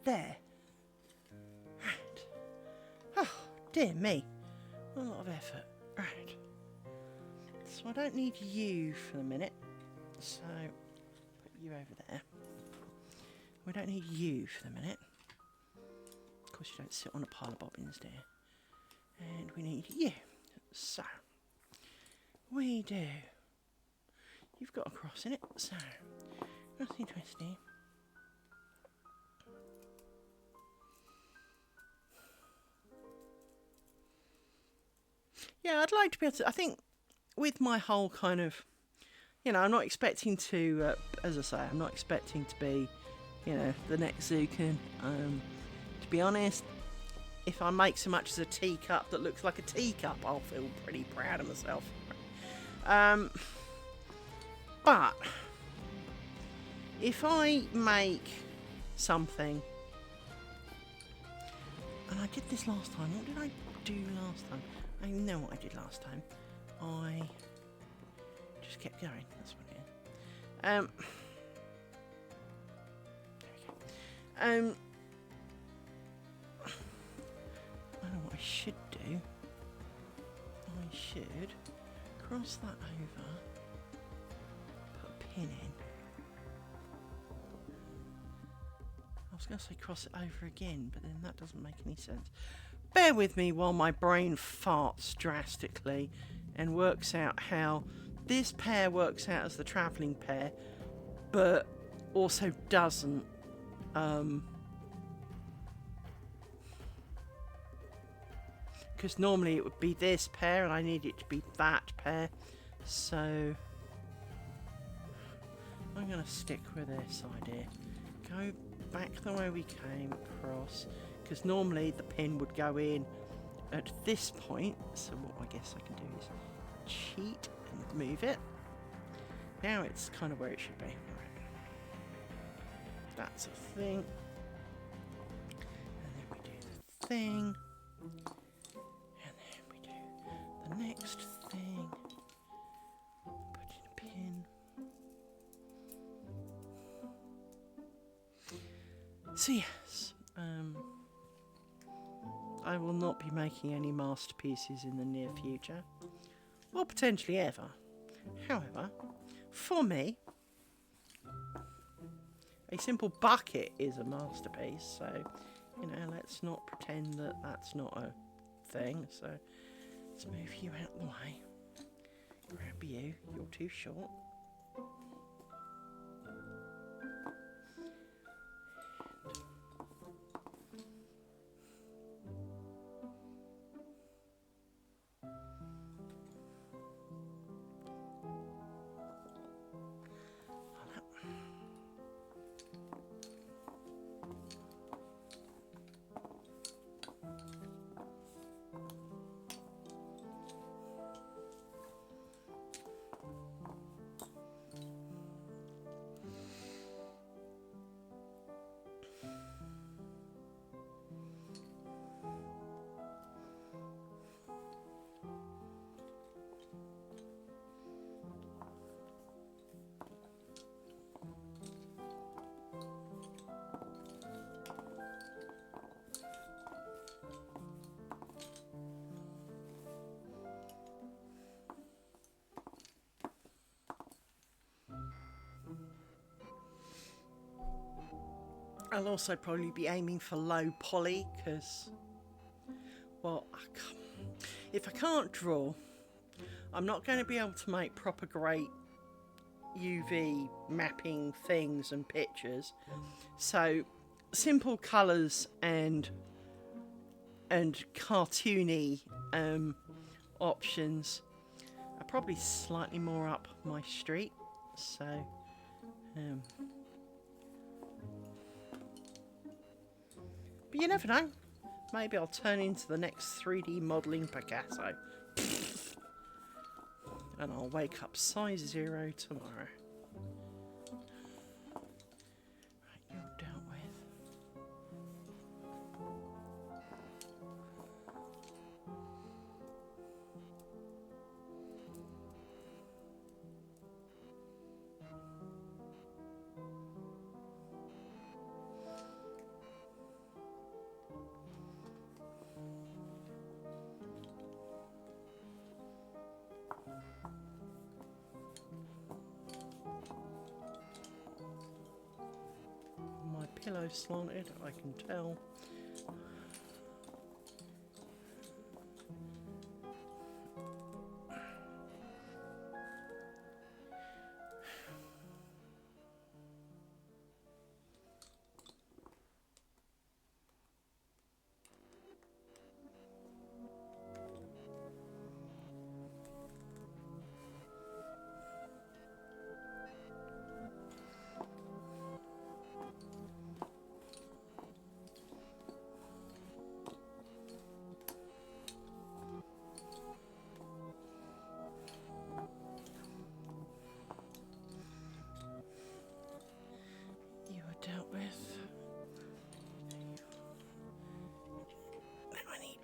There. Right. Oh, dear me. A lot of effort. Right. So I don't need you for the minute. So, put you over there. We don't need you for the minute. Of course, you don't sit on a pile of bobbins, dear. And we need you. So. We do. You've got a cross in it, so nothing twisty. Yeah, I'd like to be able to. I think with my whole kind of, you know, I'm not expecting to, as I say, I'm not expecting to be, you know, the next Zukin. To be honest, if I make so much as a teacup that looks like a teacup, I'll feel pretty proud of myself. But if I make something. And I did this last time. What did I do last time? I know what I did last time. I just kept going. That's what it is. There we go. I know what I should do. I should cross that over, put a pin in. I was going to say cross it over again, but then that doesn't make any sense. Bear with me while my brain farts drastically and works out how this pair works out as the travelling pair, but also doesn't. Because normally it would be this pair and I need it to be that pair. So I'm going to stick with this idea. Go back the way we came across. Because normally the pin would go in at this point. So what I guess I can do is cheat and move it. Now it's kind of where it should be. Right. That's a thing. And then we do the thing. The next thing, put in a pin. So yes, I will not be making any masterpieces in the near future, or potentially ever. However, for me, a simple bucket is a masterpiece, so, you know, let's not pretend that that's not a thing, so... Let's move you out the way. Grab you. You're too short. I'll also probably be aiming for low poly because, well, if I can't draw, I'm not going to be able to make proper great UV mapping things and pictures. So simple colours and cartoony options are probably slightly more up my street. So but you never know. Maybe I'll turn into the next 3D modelling Picasso. And I'll wake up size 0 tomorrow. Right, you're dealt with. Pillow slanted, I can tell.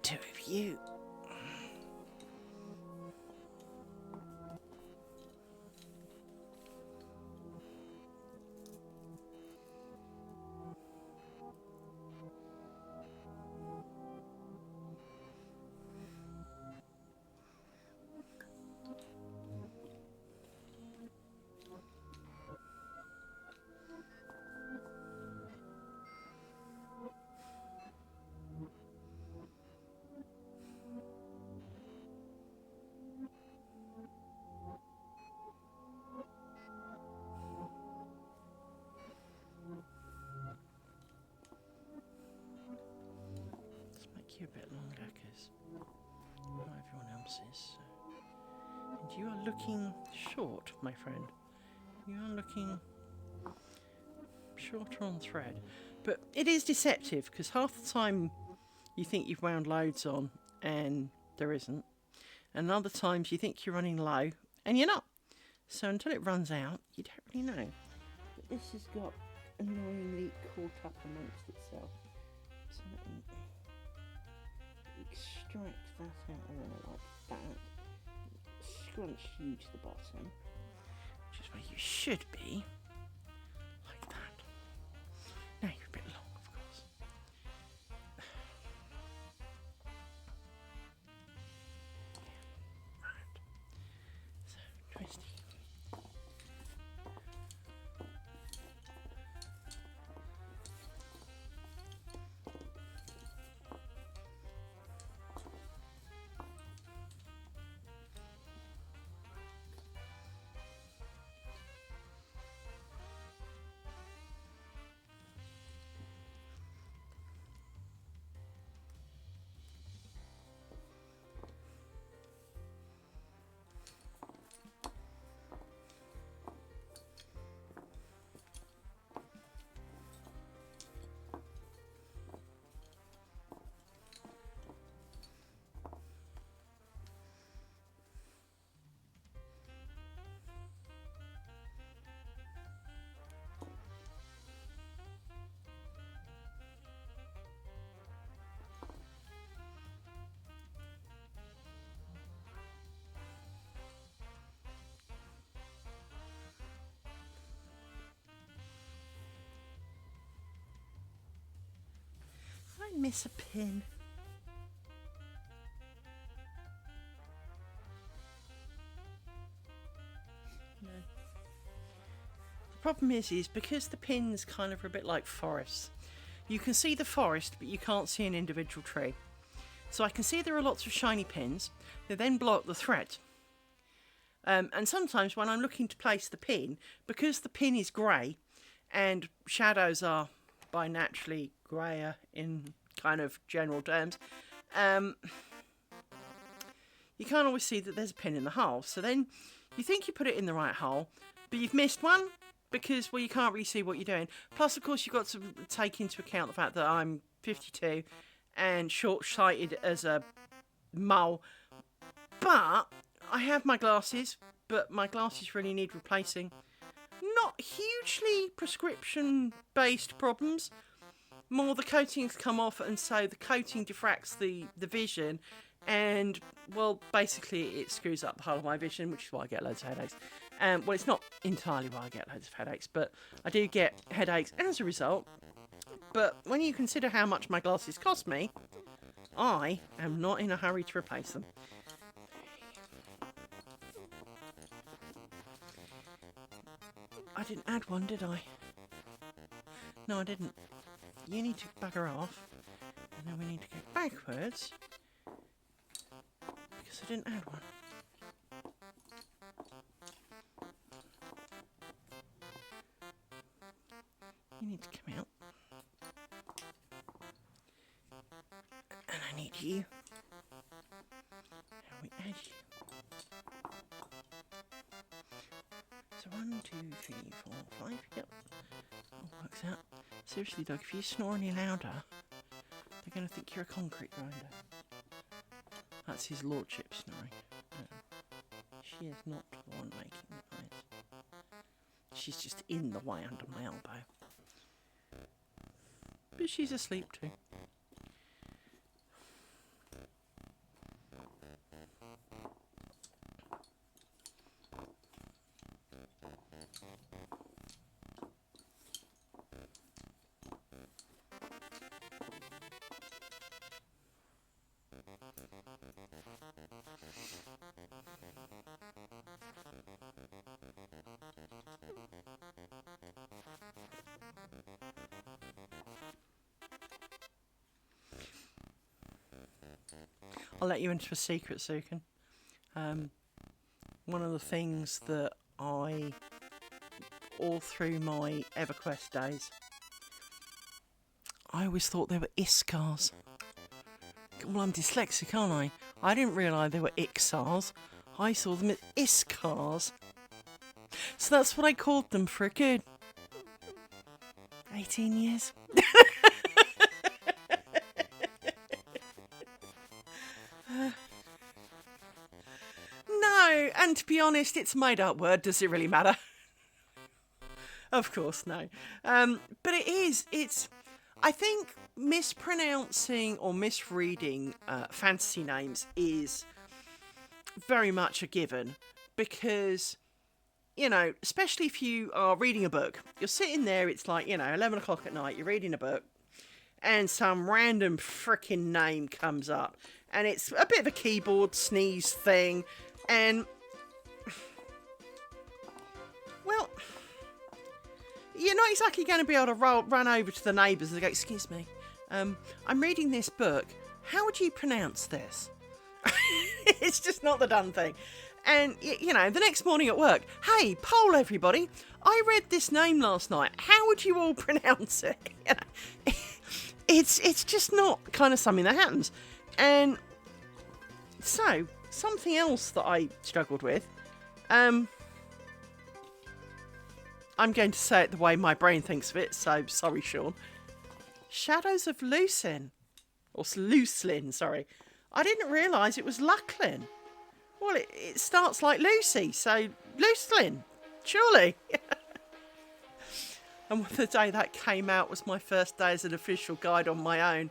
two of you. You a bit longer because not everyone else is. And you are looking short, my friend. You are looking shorter on thread. But it is deceptive because half the time you think you've wound loads on and there isn't. And other times you think you're running low and you're not. So until it runs out, you don't really know. But this has got annoyingly caught up amongst itself. So let me extract that out of there like that, scrunch you to the bottom, which is where you should be, like that. Now you're a bit long, of course. Right. So, twisty. I miss a pin. No. The problem is because the pins kind of are a bit like forests. You can see the forest, but you can't see an individual tree. So I can see there are lots of shiny pins. They then block the thread. And sometimes when I'm looking to place the pin, because the pin is grey and shadows are by naturally greyer in kind of general terms, you can't always see that there's a pin in the hole. So then you think you put it in the right hole, but you've missed one because, well, you can't really see what you're doing. Plus, of course, you've got to take into account the fact that I'm 52 and short-sighted as a mole. But I have my glasses, but my glasses really need replacing. Not hugely prescription-based problems. More the coatings come off, and so the coating diffracts the vision, and, well, basically it screws up the whole of my vision, which is why I get loads of headaches. Well, it's not entirely why I get loads of headaches, but I do get headaches as a result. But when you consider how much my glasses cost me, I am not in a hurry to replace them. I didn't add one, did I? No, I didn't. You need to bugger off, and then we need to go backwards, because I didn't add one. You need to come out. And I need you. How we add you. So 1, 2, 3, 4, 5. Yep. All works out. Seriously, Doug, if you snore any louder, they're going to think you're a concrete grinder. That's his lordship snoring. She is not the one making the noise. She's just in the way under my elbow. But she's asleep too. I'll let you into a secret, Sukin. One of the things that I, all through my EverQuest days, I always thought they were Iskars. Well, I'm dyslexic, aren't I? I didn't realise they were Ixars. I saw them as Iskars. So that's what I called them for a good 18 years. No, and to be honest, it's a made-up word. Does it really matter? Of course, no. But it's... I think mispronouncing or misreading fantasy names is very much a given because, you know, especially if you are reading a book, you're sitting there, it's like, 11 o'clock at night, you're reading a book, and some random frickin' name comes up, and it's a bit of a keyboard sneeze thing, and, well, you're not exactly going to be able to run over to the neighbours and go, excuse me, I'm reading this book, how would you pronounce this? It's just not the done thing. And, the next morning at work, hey, poll everybody, I read this name last night, how would you all pronounce it? It's just not kind of something that happens. And so, something else that I struggled with, I'm going to say it the way my brain thinks of it, so sorry, Sean. Shadows of Lucin. Or Lucelyn, sorry. I didn't realise it was Luclin. Well, it starts like Lucy, so Lucelyn, surely. And the day that came out was my first day as an official guide on my own.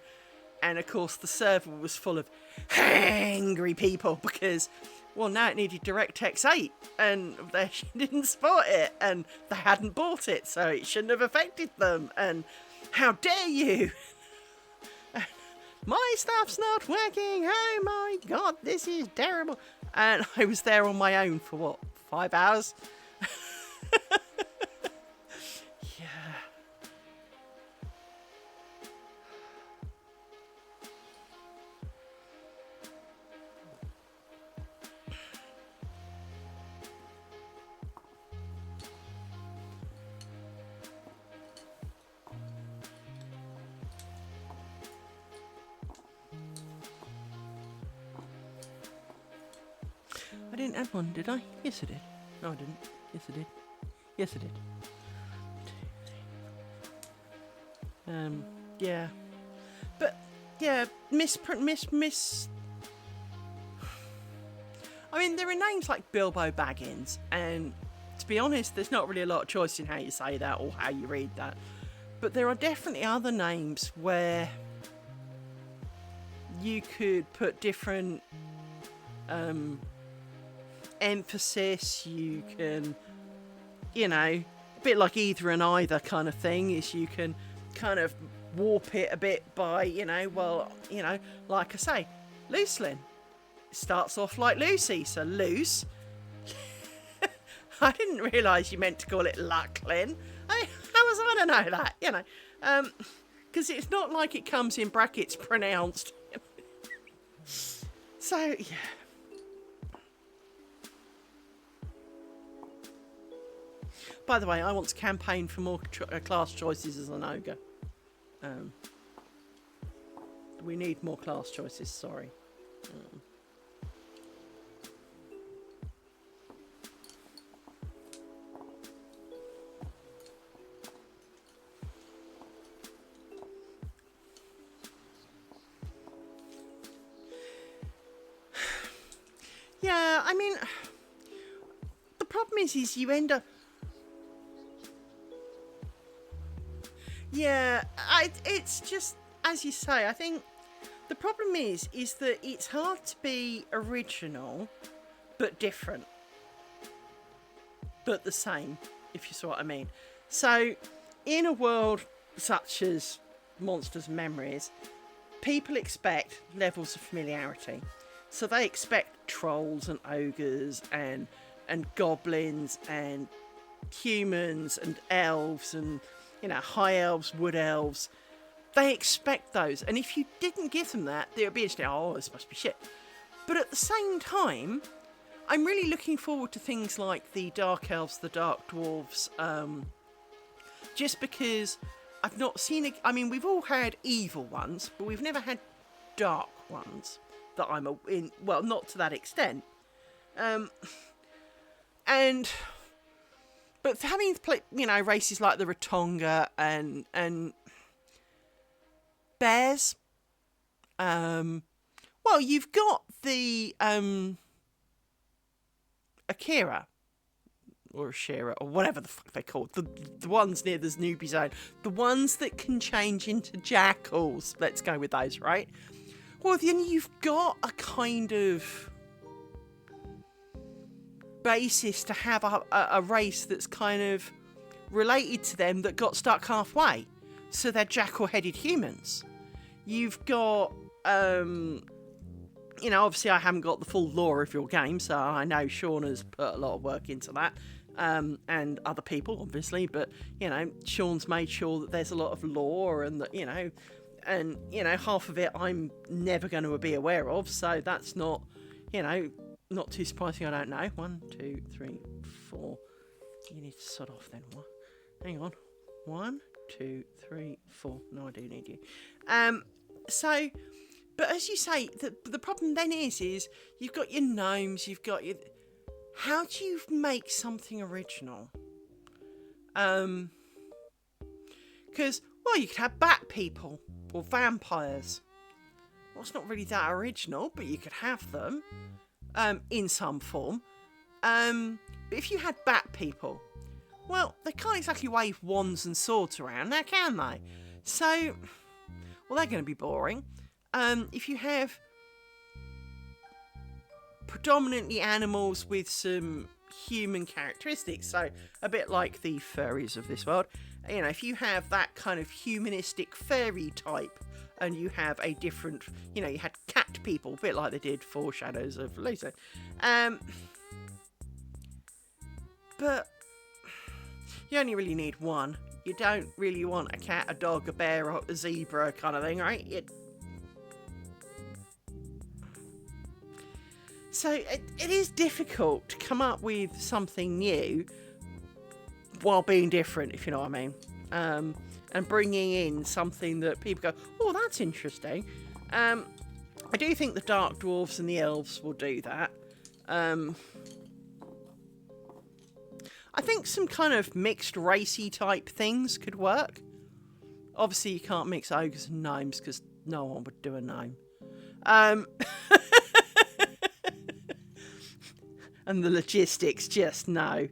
And of course, the server was full of angry people because, well, now it needed DirectX 8 and they didn't support it and they hadn't bought it, so it shouldn't have affected them. And how dare you? My stuff's not working. Oh my God, this is terrible. And I was there on my own for what, 5 hours? Yeah. I didn't have one, did I? Yes, I did. No, I didn't. Yes, I did. Yes, I did. Yeah. But, yeah, I mean, there are names like Bilbo Baggins, and to be honest, there's not really a lot of choice in how you say that or how you read that. But there are definitely other names where you could put different emphasis, you can, a bit like either and either kind of thing, is you can kind of warp it a bit by, like I say, Lucelyn starts off like Lucy, so loose. I didn't realise you meant to call it Luclin. How was I to know that, because it's not like it comes in brackets pronounced. So, yeah. By the way, I want to campaign for more class choices as an ogre. We need more class choices, sorry. Yeah, I mean, the problem is you end up... Yeah, it's just, as you say, I think the problem is that it's hard to be original, but different, but the same, if you see what I mean. So, in a world such as Monsters and Memories, people expect levels of familiarity. So they expect trolls and ogres and goblins and humans and elves and high elves, wood elves, they expect those. And if you didn't give them that, they would be interested, oh, this must be shit. But at the same time, I'm really looking forward to things like the Dark Elves, the Dark Dwarves, just because I've not seen it. I mean, we've all had evil ones, but we've never had dark ones that I'm in. Well, not to that extent. But for having races like the Ratonga and bears, well, you've got the Akira or Ashira or whatever the fuck they're called, the ones near the Snoopy Zone, the ones that can change into jackals. Let's go with those, right? Well, then you've got a kind of basis to have a race that's kind of related to them that got stuck halfway. So they're jackal-headed humans. You've got, obviously I haven't got the full lore of your game, so I know Sean has put a lot of work into that, and other people, obviously, but, Sean's made sure that there's a lot of lore and that, half of it I'm never going to be aware of, so that's not, not too surprising. I don't know. 1, 2, 3, 4. You need to sod off then. What? Hang on. 1, 2, 3, 4. No, I do need you. So, but as you say, the problem then is you've got your gnomes, you've got your. How do you make something original? Because you could have bat people or vampires. Well, it's not really that original, but you could have them. In some form. But if you had bat people, well, they can't exactly wave wands and swords around now, can they? So, well, they're going to be boring. If you have predominantly animals with some human characteristics, so a bit like the furries of this world, if you have that kind of humanistic fairy type, and you have a different, you had cat people, a bit like they did for Shadows of Lisa. But you only really need one. You don't really want a cat, a dog, a bear, or a zebra kind of thing, right? So it is difficult to come up with something new while being different, if you know what I mean. And bringing in something that people go, oh, that's interesting. I do think the Dark Dwarves and the Elves will do that. I think some kind of mixed racy type things could work. Obviously, you can't mix ogres and gnomes because no one would do a gnome. And the logistics, just no.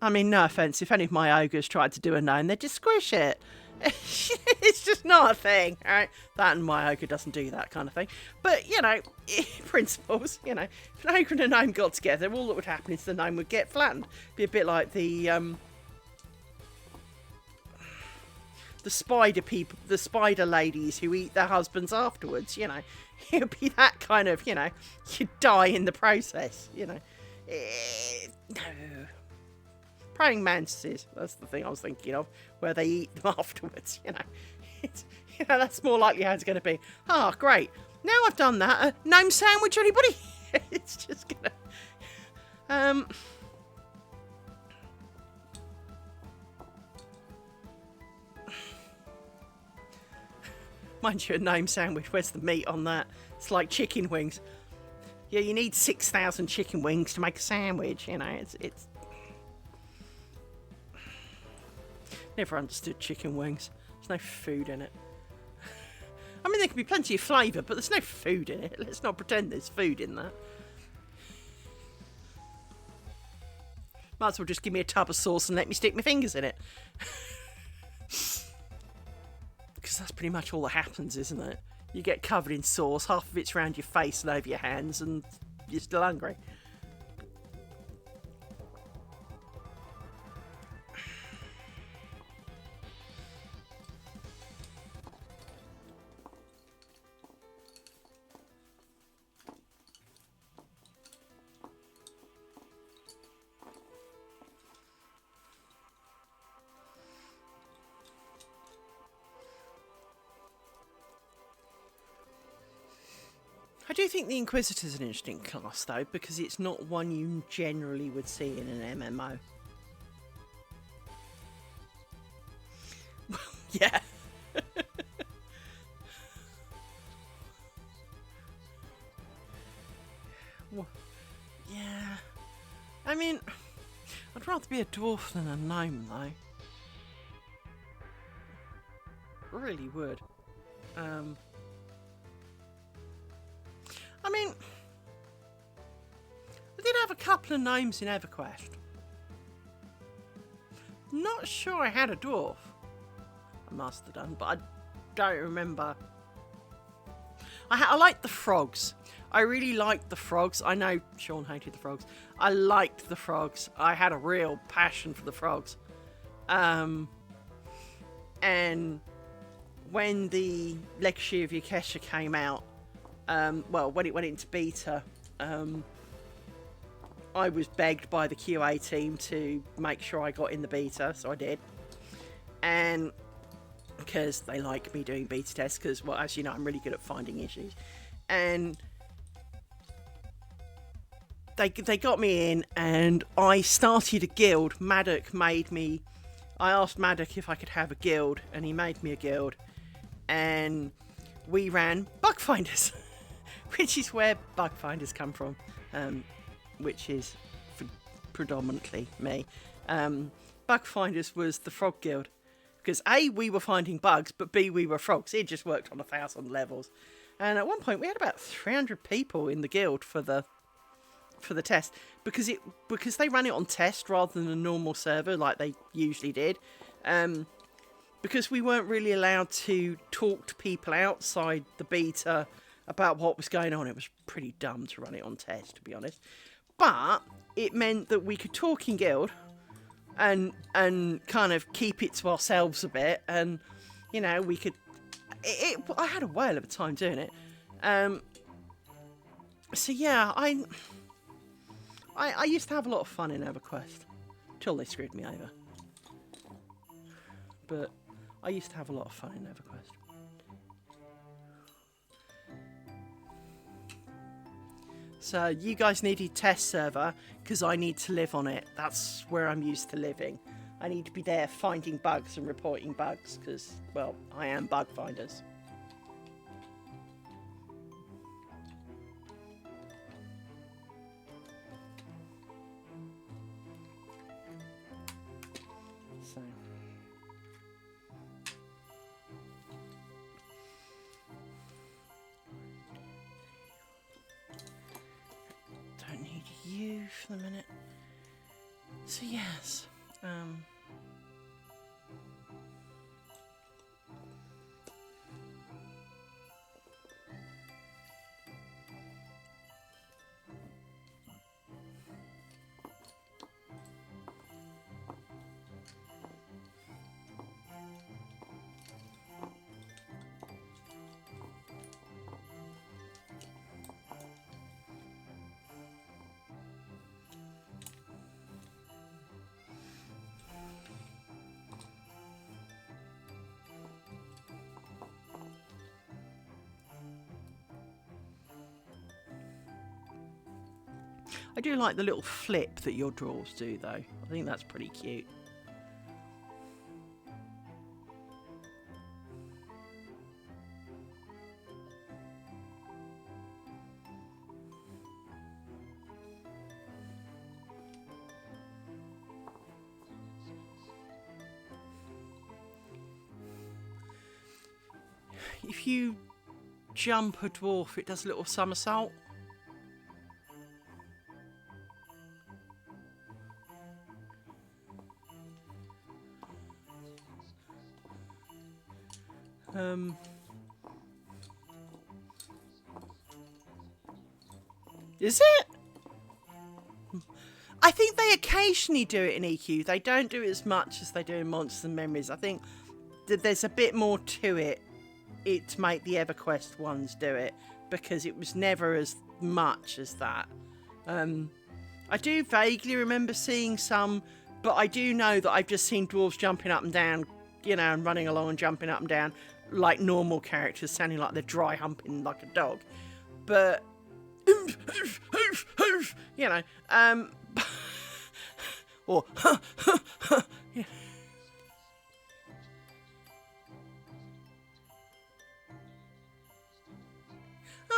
I mean, no offence, if any of my ogres tried to do a gnome, they'd just squish it. It's just not a thing, alright? That and my ogre doesn't do that kind of thing. But, principles, if an ogre and a gnome got together, all that would happen is the gnome would get flattened. Be a bit like the spider people, the spider ladies who eat their husbands afterwards, It would be that kind of, you die in the process, No. Praying mantises, that's the thing I was thinking of, where they eat them afterwards, that's more likely how it's going to be. Ah, great. Now I've done that, a gnome sandwich, anybody? It's just going to... Mind you, a gnome sandwich, where's the meat on that? It's like chicken wings. Yeah, you need 6,000 chicken wings to make a sandwich, it's... Never understood chicken wings. There's no food in it. I mean, there can be plenty of flavour, but there's no food in it. Let's not pretend there's food in that. Might as well just give me a tub of sauce and let me stick my fingers in it. Because that's pretty much all that happens, isn't it? You get covered in sauce, half of it's around your face and over your hands, and you're still hungry. I do think the Inquisitor's an interesting class, though, because it's not one you generally would see in an MMO. Yeah. Well, yeah. I mean, I'd rather be a dwarf than a gnome, though. Really would. I mean, I did have a couple of gnomes in EverQuest. Not sure I had a dwarf. I must have done, but I don't remember. I liked the frogs. I really liked the frogs. I know Sean hated the frogs. I liked the frogs. I had a real passion for the frogs. And when the Legacy of Yakesha came out, well, when it went into beta, I was begged by the QA team to make sure I got in the beta, so I did. And because they like me doing beta tests, because, well, as you know, I'm really good at finding issues. And they got me in, and I started a guild. Maddock made me... I asked Maddock if I could have a guild, and he made me a guild. And we ran bug finders, which is where bug finders come from, which is predominantly me. Bug finders was the frog guild, because A, we were finding bugs, but B, we were frogs. It just worked on 1,000 levels. And at one point we had about 300 people in the guild for the test, because they ran it on test rather than a normal server like they usually did. Because we weren't really allowed to talk to people outside the beta about what was going on. It was pretty dumb to run it on test, to be honest. But it meant that we could talk in guild and kind of keep it to ourselves a bit, and you know, we could. I had a whale of a time doing it. So yeah, I used to have a lot of fun in EverQuest till they screwed me over. But I used to have a lot of fun in EverQuest. So you guys needed test server because I need to live on it. That's where I'm used to living. I need to be there finding bugs and reporting bugs because, well, I am bug finders. So. Don't need you for the minute. So yes, I do like the little flip that your drawers do, though. I think that's pretty cute. If you jump a dwarf, it does a little somersault. Is it? I think they occasionally do it in EQ. They don't do it as much as they do in Monsters and Memories. I think that there's a bit more to it to make the EverQuest ones do it, because it was never as much as that. I do vaguely remember seeing some, but I do know that I've just seen dwarves jumping up and down, you know, and running along and jumping up and down like normal characters, sounding like they're dry humping like a dog. but you know, or yeah.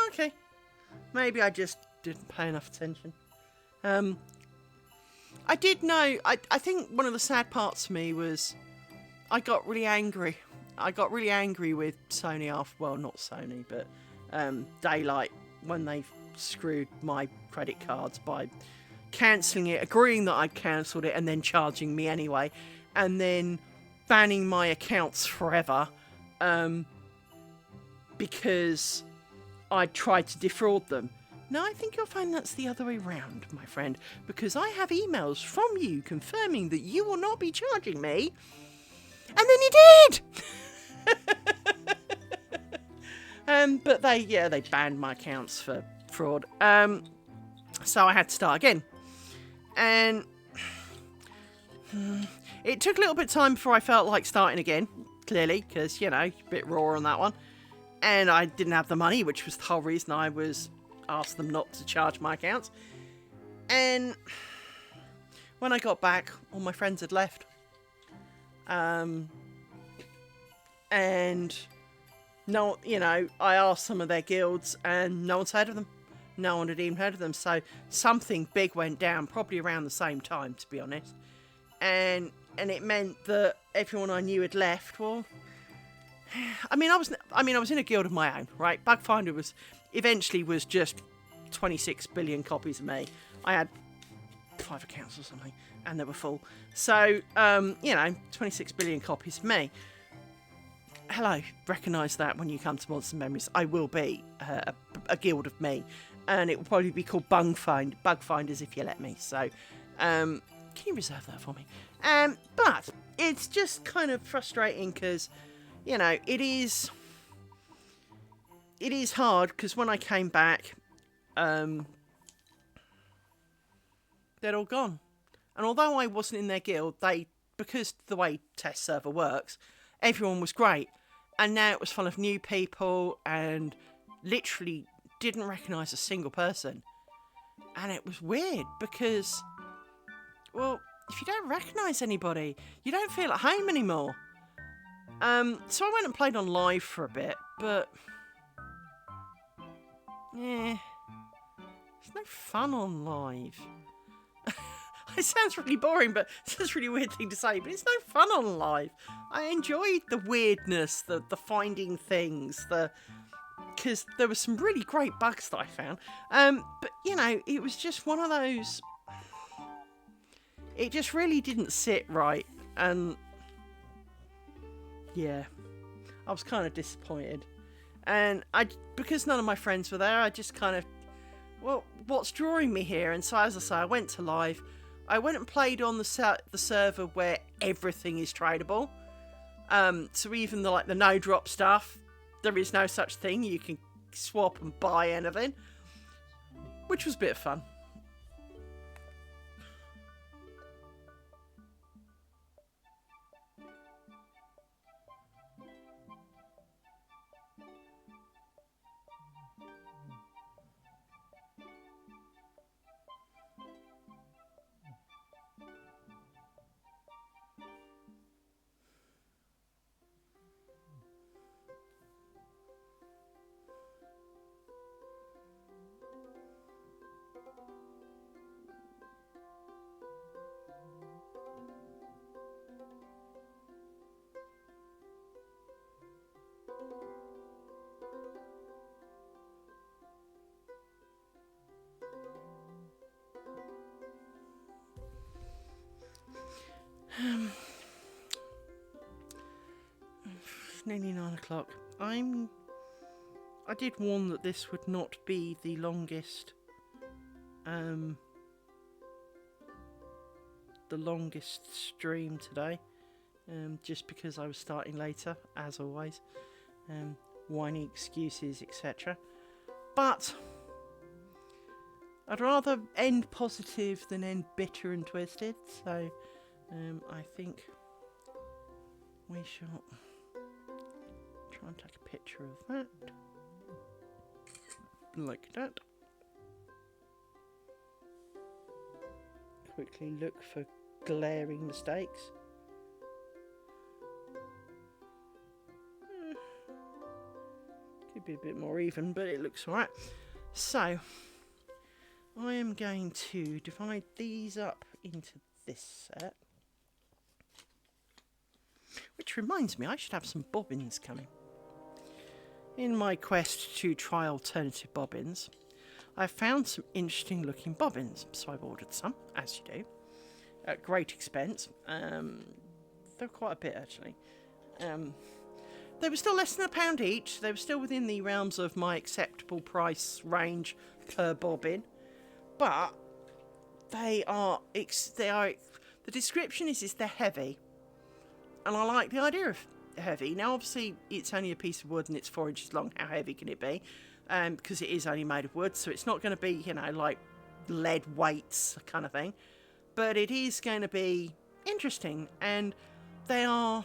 Okay, maybe I just didn't pay enough attention. I did know. I think one of the sad parts for me was I got really angry. I got really angry with Sony after, well, not Sony, but Daylight, when they screwed my credit cards by cancelling it, agreeing that I'd cancelled it, and then charging me anyway, and then banning my accounts forever because I tried to defraud them. Now, I think you'll find that's the other way round, my friend, because I have emails from you confirming that you will not be charging me, and then you did! But they banned my accounts for fraud. So I had to start again. And it took a little bit of time before I felt like starting again, clearly, because, you know, a bit raw on that one. And I didn't have the money, which was the whole reason I was asked them not to charge my accounts. And when I got back, all my friends had left. And no, you know, I asked some of their guilds and no one's heard of them. No one had even heard of them. So something big went down, probably around the same time, to be honest. And it meant that everyone I knew had left. Well, I was in a guild of my own, right? Bugfinder was just 26 billion copies of me. I had 5 accounts or something, and they were full. So, 26 billion copies of me. Hello, recognise that when you come to Monster Memories. I will be a guild of me, and it will probably be called Bugfinders if you let me. So, can you reserve that for me? But it's just kind of frustrating because, you know, it is hard because when I came back, they'd all gone. And although I wasn't in their guild, because the way test server works, everyone was great. And now it was full of new people and literally didn't recognise a single person. And it was weird because, well, if you don't recognise anybody, you don't feel at home anymore. So I went and played on live for a bit, but yeah, it's no fun on live. It sounds really boring, but it's a really weird thing to say, but it's no fun on live. I enjoyed the weirdness, the finding things, because there were some really great bugs that I found. But, you know, it was just one of those, it just really didn't sit right, and yeah, I was kind of disappointed. And because none of my friends were there, I just kind of, well, what's drawing me here? And so, as I say, I went to live. I went and played on the server where everything is tradable. So even the no drop stuff, there is no such thing. You can swap and buy anything, which was a bit of fun. Nearly 9 o'clock. I did warn that this would not be the longest stream today, just because I was starting later, as always, whiny excuses, etc. But I'd rather end positive than end bitter and twisted, so I think we shall try and take a picture of that. like that. Quickly look for glaring mistakes. Could be a bit more even, but it looks alright. So, I am going to divide these up into this set. Which reminds me, I should have some bobbins coming. In my quest to try alternative bobbins, I've found some interesting looking bobbins, so I've ordered some, as you do, at great expense. They're quite a bit actually. They were still less than £1 each. They were still within the realms of my acceptable price range per bobbin, but the description is they're heavy, and I like the idea of heavy. Now, obviously, it's only a piece of wood and it's 4 inches long. How heavy can it be? Because it is only made of wood, so it's not going to be, you know, like lead weights kind of thing. But it is going to be interesting, and they are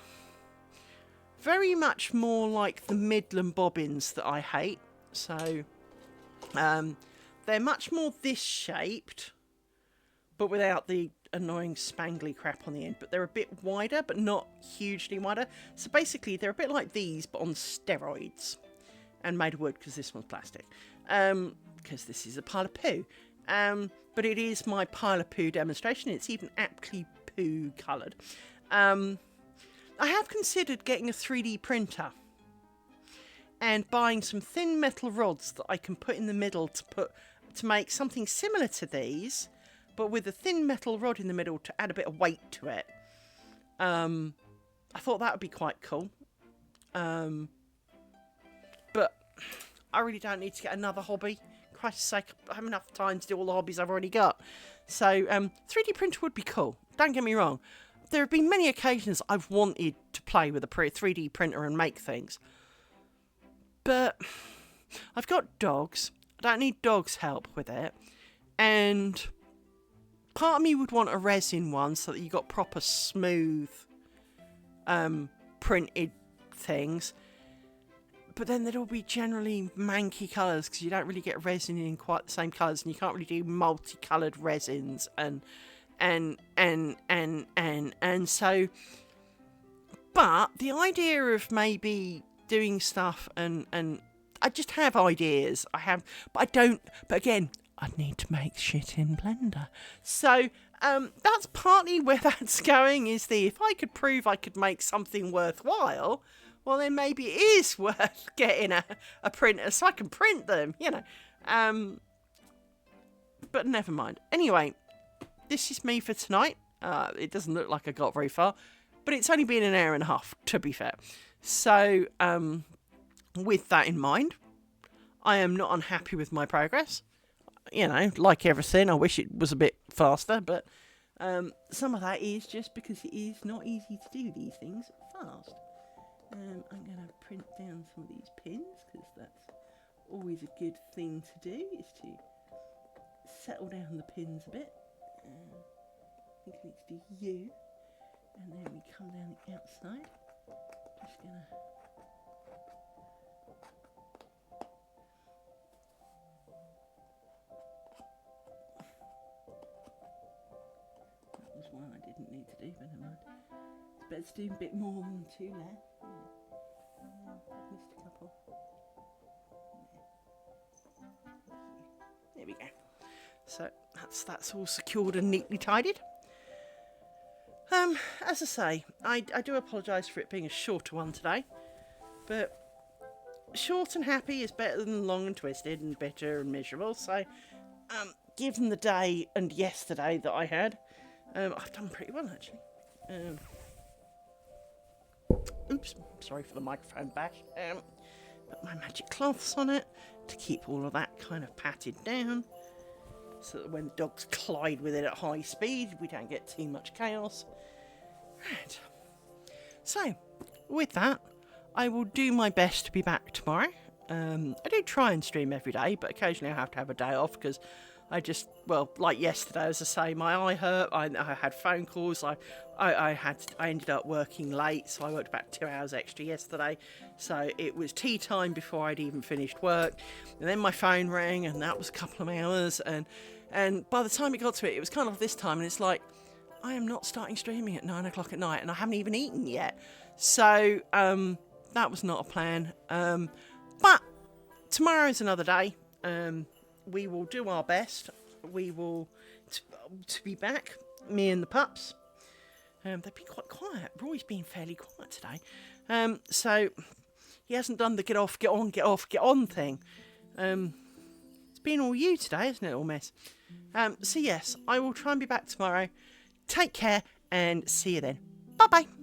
very much more like the Midland bobbins that I hate. So they're much more this shaped, but without the annoying spangly crap on the end. But they're a bit wider, but not hugely wider. So basically, they're a bit like these, but on steroids. And made of wood, because this one's plastic. Because this is a pile of poo. But it is my pile of poo demonstration. It's even aptly poo coloured. I have considered getting a 3D printer and buying some thin metal rods that I can put in the middle to make something similar to these, but with a thin metal rod in the middle to add a bit of weight to it. I thought that would be quite cool. But I really don't need to get another hobby. Christ's sake, I have enough time to do all the hobbies I've already got. So 3D printer would be cool. Don't get me wrong. There have been many occasions I've wanted to play with a 3D printer and make things. But I've got dogs. I don't need dogs' help with it. And part of me would want a resin one so that you got proper smooth printed things. But then they'd all be generally manky colours because you don't really get resin in quite the same colours, and you can't really do multicoloured resins and so. But the idea of maybe doing stuff and I just have ideas. But I don't. But again, I'd need to make shit in Blender. So that's partly where that's going. If I could prove I could make something worthwhile, well, then maybe it is worth getting a printer so I can print them, you know. But never mind. Anyway, this is me for tonight. It doesn't look like I got very far, but it's only been an hour and a half, to be fair. So, with that in mind, I am not unhappy with my progress. You know, like everything, I wish it was a bit faster, but some of that is just because it is not easy to do these things fast. I'm going to print down some of these pins, because that's always a good thing to do, is to settle down the pins a bit. I think I need to do you, and then we come down the outside. Just going to... That was one I didn't need to do, but never mind. It's better to do a bit more than two there. I've missed a couple. There we go. So that's all secured and neatly tidied. As I say, I do apologise for it being a shorter one today, but short and happy is better than long and twisted and bitter and miserable. So, given the day and yesterday that I had, I've done pretty well actually. Oops, sorry for the microphone bash. Put my magic cloths on it to keep all of that kind of patted down, so that when dogs collide with it at high speed, we don't get too much chaos. Right. So, with that, I will do my best to be back tomorrow. I do try and stream every day, but occasionally I have to have a day off because well, like yesterday, as I say, my eye hurt. I had phone calls. I ended up working late, so I worked about 2 hours extra yesterday. So it was tea time before I'd even finished work, and then my phone rang, and that was a couple of hours. And by the time it got to it, it was kind of this time, and it's like, I am not starting streaming at 9 o'clock at night, and I haven't even eaten yet. So that was not a plan. But tomorrow is another day. We will do our best. We will to be back, me and the pups. They've been quite quiet. Roy's been fairly quiet today. So he hasn't done the get off, get on, get off, get on thing. It's been all you today, isn't it, all mess? So yes, I will try and be back tomorrow. Take care and see you then. Bye-bye.